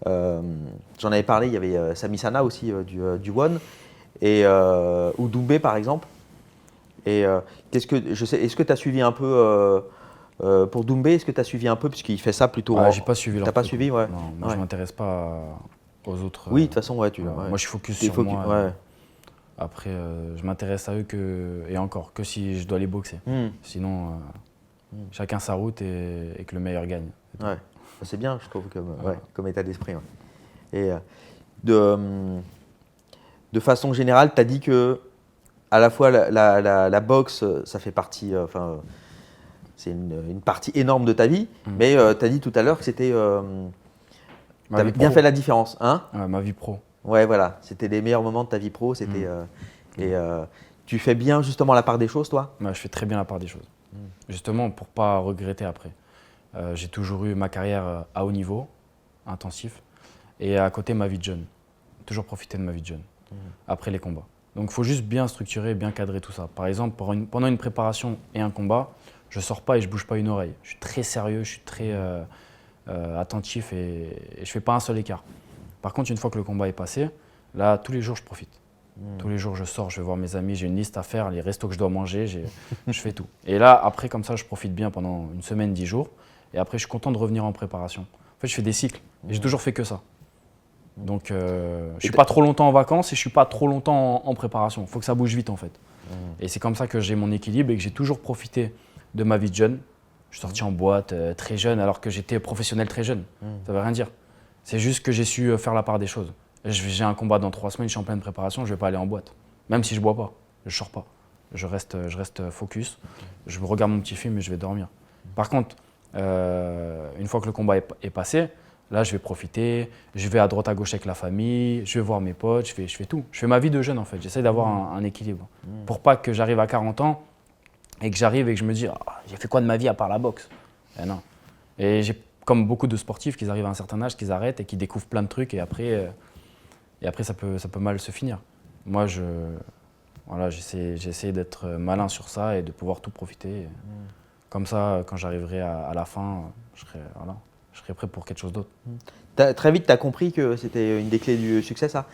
B: J'en avais parlé, il y avait Sami Sana aussi du One, et ou Doumbé par exemple. Et est-ce que tu as suivi un peu pour Doumbé? Est-ce que tu as suivi un peu, puisqu'il fait ça plutôt
A: Ouais, j'ai pas suivi leur
B: T'as pas
A: truc.
B: suivi, ouais.
A: Non, moi, je m'intéresse pas aux autres.
B: Oui, de toute façon, ouais,
A: ouais.
B: ouais.
A: Moi, je suis focus
B: T'es
A: sur moi.
B: ouais.
A: Après, je m'intéresse à eux et encore, que si je dois les boxer. Sinon, chacun sa route et que le meilleur gagne.
B: Ouais, c'est bien, je trouve, comme état d'esprit. Ouais. Et de façon générale, tu as dit que à la fois la boxe, ça fait partie, c'est une partie énorme de ta vie, mais tu as dit tout à l'heure que c'était, tu avais bien fait la différence, hein?
A: Ouais, ma vie pro.
B: Ouais, voilà, c'était les meilleurs moments de ta vie pro, c'était, tu fais bien justement la part des choses, toi?
A: Ouais, je fais très bien la part des choses. Justement, pour pas regretter après. J'ai toujours eu ma carrière à haut niveau, intensif, et à côté ma vie de jeune. Toujours profiter de ma vie de jeune, après les combats. Donc il faut juste bien structurer, bien cadrer tout ça. Par exemple, pendant une préparation et un combat, je sors pas et je bouge pas une oreille. Je suis très sérieux, je suis très attentif et je fais pas un seul écart. Par contre, une fois que le combat est passé, là, tous les jours, je profite. Tous les jours, je sors, je vais voir mes amis, j'ai une liste à faire, les restos que je dois manger, je fais tout. Et là, après, comme ça, je profite bien pendant une semaine, 10 jours. Et après, je suis content de revenir en préparation. En fait, je fais des cycles. Et j'ai toujours fait que ça. Donc, je ne suis pas trop longtemps en vacances et je ne suis pas trop longtemps en préparation. Il faut que ça bouge vite, en fait. Et c'est comme ça que j'ai mon équilibre et que j'ai toujours profité de ma vie de jeune. Je suis sorti en boîte très jeune alors que j'étais professionnel très jeune. Ça ne veut rien dire. C'est juste que j'ai su faire la part des choses. J'ai un combat dans 3 semaines, je suis en pleine préparation, je ne vais pas aller en boîte. Même si je ne bois pas, je ne sors pas. Je reste focus, je regarde mon petit film et je vais dormir. Par contre, une fois que le combat est passé, là je vais profiter, je vais à droite à gauche avec la famille, je vais voir mes potes, je fais tout. Je fais ma vie de jeune en fait, j'essaie d'avoir un équilibre. Pour pas que j'arrive à 40 ans et que j'arrive et que je me dis j'ai fait quoi de ma vie à part la boxe? Non. Et j'ai comme beaucoup de sportifs qui arrivent à un certain âge, qu'ils arrêtent et qui découvrent plein de trucs et après ça peut mal se finir. Moi, j'essaie d'être malin sur ça et de pouvoir tout profiter. Comme ça, quand j'arriverai à la fin, je serai prêt pour quelque chose d'autre.
B: Très vite, tu as compris que c'était une des clés du succès, ça?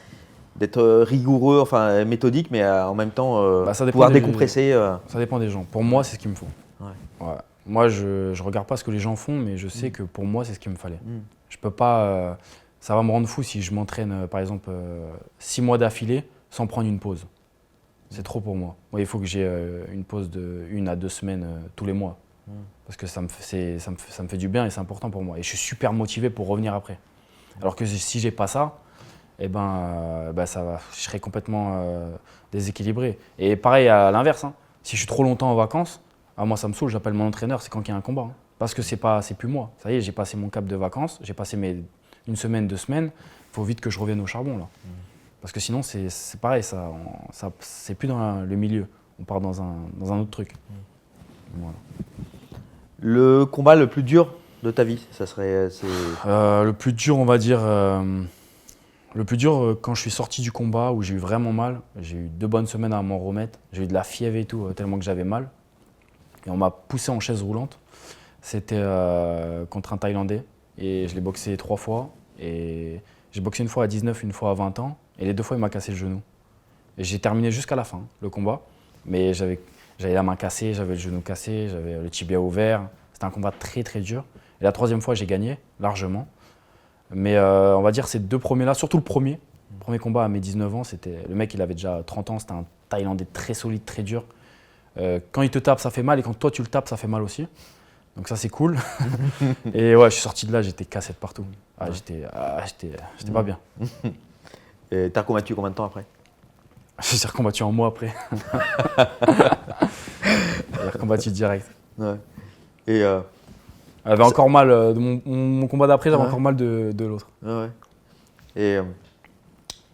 B: D'être rigoureux, enfin méthodique, mais en même temps pouvoir décompresser.
A: Ça dépend des gens. Pour moi, c'est ce qu'il me faut.
B: Ouais.
A: Ouais. Moi, je ne regarde pas ce que les gens font, mais je sais que pour moi, c'est ce qu'il me fallait. Je peux pas… ça va me rendre fou si je m'entraîne, par exemple, 6 mois d'affilée sans prendre une pause. C'est trop pour moi. Il faut que j'ai une pause de 1 à 2 semaines tous les mois. Parce que ça me fait du bien et c'est important pour moi. Et je suis super motivé pour revenir après. Alors que si j'ai pas ça, eh je serai complètement déséquilibré. Et pareil à l'inverse, hein. Si je suis trop longtemps en vacances, moi ça me saoule, j'appelle mon entraîneur, c'est quand il y a un combat. Hein. Parce que c'est plus moi. Ça y est, j'ai passé mon cap de vacances, j'ai passé une semaine, 2 semaines, il faut vite que je revienne au charbon là. Parce que sinon c'est pareil, c'est plus dans le milieu, on part dans un autre truc. Voilà.
B: Le combat le plus dur de ta vie, ça serait…
A: Le plus dur, on va dire, le plus dur quand je suis sorti du combat où j'ai eu vraiment mal, j'ai eu 2 bonnes semaines à m'en remettre, j'ai eu de la fièvre et tout, tellement que j'avais mal. Et on m'a poussé en chaise roulante, c'était contre un Thaïlandais. Et je l'ai boxé 3 fois. Et j'ai boxé une fois à 19, une fois à 20 ans. Et les 2 fois, il m'a cassé le genou. Et j'ai terminé jusqu'à la fin, le combat. Mais j'avais la main cassée, j'avais le genou cassé, j'avais le tibia ouvert. C'était un combat très très dur. Et la 3e fois, j'ai gagné, largement. Mais on va dire ces 2 premiers-là, surtout le premier combat à mes 19 ans, le mec, il avait déjà 30 ans. C'était un Thaïlandais très solide, très dur. Quand il te tape, ça fait mal. Et quand toi, tu le tapes, ça fait mal aussi. Donc ça c'est cool. Et ouais, je suis sorti de là, j'étais cassé de partout. J'étais pas bien.
B: Et t'as combattu combien de temps après?
A: J'ai recombattu un mois après. J'ai recombattu direct.
B: Ouais. Et
A: j'avais encore mal, de mon combat d'après, j'avais encore mal de l'autre.
B: Ouais. Et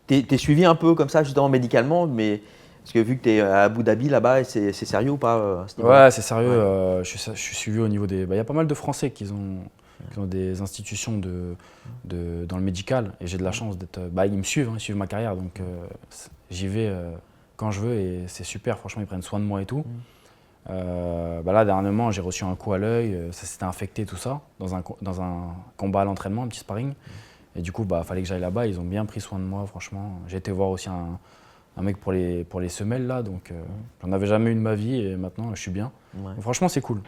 B: t'es suivi un peu comme ça, justement médicalement, mais parce que vu que tu es à Abu Dhabi là-bas, c'est sérieux ou pas à ce niveau-là?
A: Ouais, c'est sérieux. Ouais. Je suis suivi au niveau des… Il y a pas mal de Français qui ont des institutions dans le médical. Et j'ai de la chance d'être… ils me suivent, ils suivent ma carrière. Donc j'y vais quand je veux et c'est super. Franchement, ils prennent soin de moi et tout. Là, dernièrement, j'ai reçu un coup à l'œil. Ça s'était infecté, tout ça, dans un combat à l'entraînement, un petit sparring. Et du coup, fallait que j'aille là-bas. Ils ont bien pris soin de moi, franchement. J'ai été voir aussi un mec pour les semelles là, donc j'en avais jamais eu de ma vie et maintenant je suis bien. Ouais. Donc, franchement c'est cool.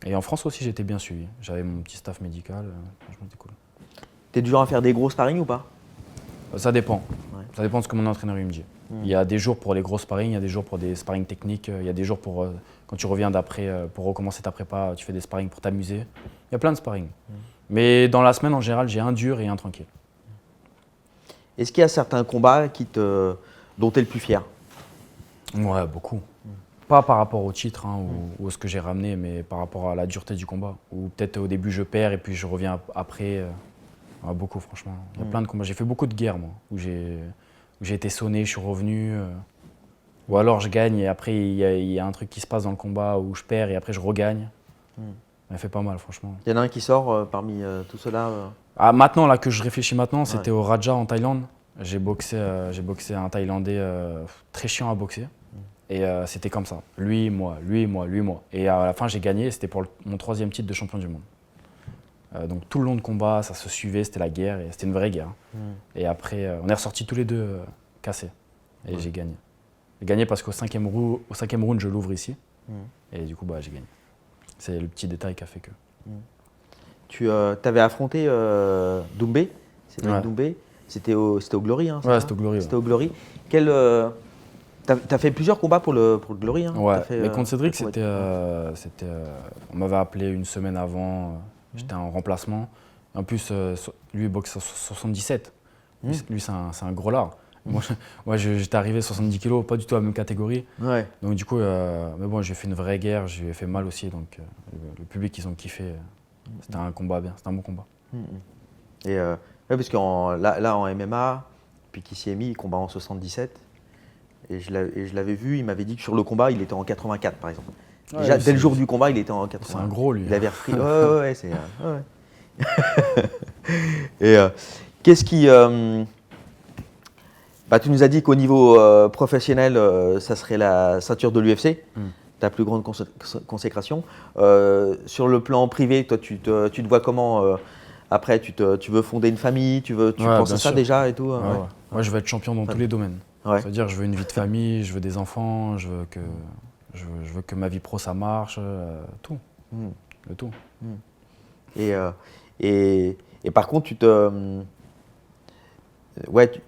A: Et en France aussi j'étais bien suivi, j'avais mon petit staff médical, franchement c'était cool.
B: T'es du genre à faire des gros sparring ou pas?
A: Ça dépend, ça dépend de ce que mon entraîneur il me dit. Il y a des jours pour les gros sparring, il y a des jours pour des sparring techniques, il y a des jours pour quand tu reviens d'après, pour recommencer ta prépa, tu fais des sparring pour t'amuser. Il y a plein de sparring. Mais dans la semaine en général j'ai un dur et un tranquille.
B: Est-ce qu'il y a certains combats dont tu es le plus fier?
A: Ouais, beaucoup. Pas par rapport au titre ou à ce que j'ai ramené, mais par rapport à la dureté du combat. Ou peut-être au début je perds et puis je reviens après. Beaucoup franchement. Il y a plein de combats. J'ai fait beaucoup de guerres moi, où j'ai été sonné, je suis revenu. Ou alors je gagne et après il y a un truc qui se passe dans le combat où je perds et après je regagne. Ça fait pas mal franchement.
B: Il y en a un qui sort parmi tout cela
A: Maintenant, là que je réfléchis maintenant, c'était au Raja en Thaïlande. J'ai boxé un Thaïlandais très chiant à boxer. Et c'était comme ça. Lui, moi, lui, moi, lui, moi. Et à la fin, j'ai gagné. C'était pour mon 3e titre de champion du monde. Donc tout le long de combat, ça se suivait. C'était la guerre. Et c'était une vraie guerre. Et après, on est ressortis tous les deux cassés. et j'ai gagné. J'ai gagné parce qu'au cinquième round, je l'ouvre ici. Et du coup, j'ai gagné. C'est le petit détail qui a fait que.
B: Tu avais affronté Doumbé, Cédric Doumbé. C'était au Glory, hein,
A: ouais, c'était au Glory.
B: C'était au Glory. T'as fait plusieurs combats pour le Glory, hein.
A: Ouais, mais contre Cédric, on m'avait appelé une semaine avant, j'étais en remplacement. En plus, lui, il boxe sur 77. Lui, c'est un gros lard. Moi, j'étais arrivé à 70 kg, pas du tout la même catégorie.
B: Ouais.
A: Donc du coup, mais bon, j'ai fait une vraie guerre, j'ai fait mal aussi. Donc le public, ils ont kiffé. C'était un combat bien, c'était un bon combat.
B: Et ouais, parce que là, en MMA, puis qui s'y est mis, il combat en 77. Et je l'avais vu, il m'avait dit que sur le combat, il était en 84, par exemple. Déjà, dès le jour du combat, il était en 80.
A: C'est un gros, lui.
B: Il avait repris. Ouais, c'est. Et qu'est-ce qui. Tu nous as dit qu'au niveau professionnel, ça serait la ceinture de l'UFC, ta plus grande consécration. Sur le plan privé, toi, tu te vois comment après, tu veux fonder une famille, tu penses à ça déjà et tout.
A: Ouais. Moi, je veux être champion dans tous les domaines.
B: Ouais.
A: C'est-à-dire, je veux une vie de famille, je veux des enfants, je veux que ma vie pro, ça marche, tout. Le tout.
B: Et par contre,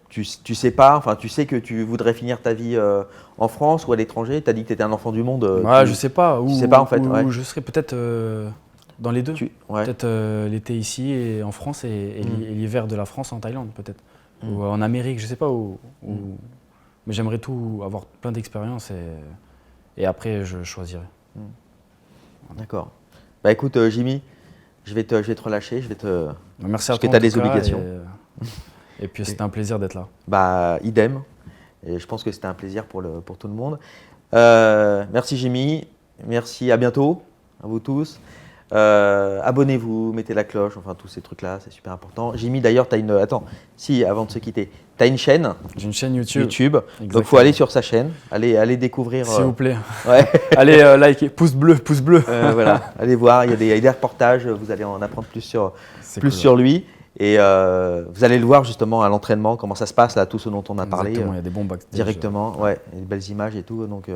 B: tu sais pas, enfin tu sais que tu voudrais finir ta vie en France ou à l'étranger. Tu as dit que tu étais un enfant du monde.
A: Je sais pas.
B: Tu sais pas en fait.
A: Où je serais peut-être dans les deux. Peut-être l'été ici et en France et l'hiver de la France en Thaïlande peut-être. Ou en Amérique, je sais pas où. Mais j'aimerais tout avoir plein d'expériences et après je choisirai.
B: D'accord. Écoute Jimmy, je vais te relâcher,
A: Merci à toi.
B: Parce que tu as des obligations.
A: Et puis c'était un plaisir d'être là.
B: Idem. Et je pense que c'était un plaisir pour tout le monde. Merci Jimmy, merci, à bientôt à vous tous. Abonnez-vous, mettez la cloche, enfin tous ces trucs-là, c'est super important. Jimmy, d'ailleurs, tu as une. Attends, avant de se quitter, tu as une chaîne.
A: J'ai une chaîne YouTube.
B: Donc il faut aller sur sa chaîne, allez découvrir.
A: S'il vous plaît.
B: Ouais.
A: Allez liker, pouce bleu.
B: Voilà, allez voir, il y a des reportages, vous allez en apprendre plus sur lui. Et vous allez le voir justement à l'entraînement, comment ça se passe, là, tout ce dont on a parlé.
A: Exactement, il y a des bons backstage.
B: Directement, ouais, et des belles images et tout. Donc,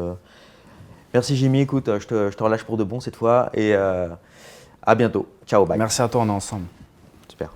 B: merci Jimmy, écoute, je te relâche pour de bon cette fois et à bientôt. Ciao, bye.
A: Merci à toi, on est ensemble.
B: Super.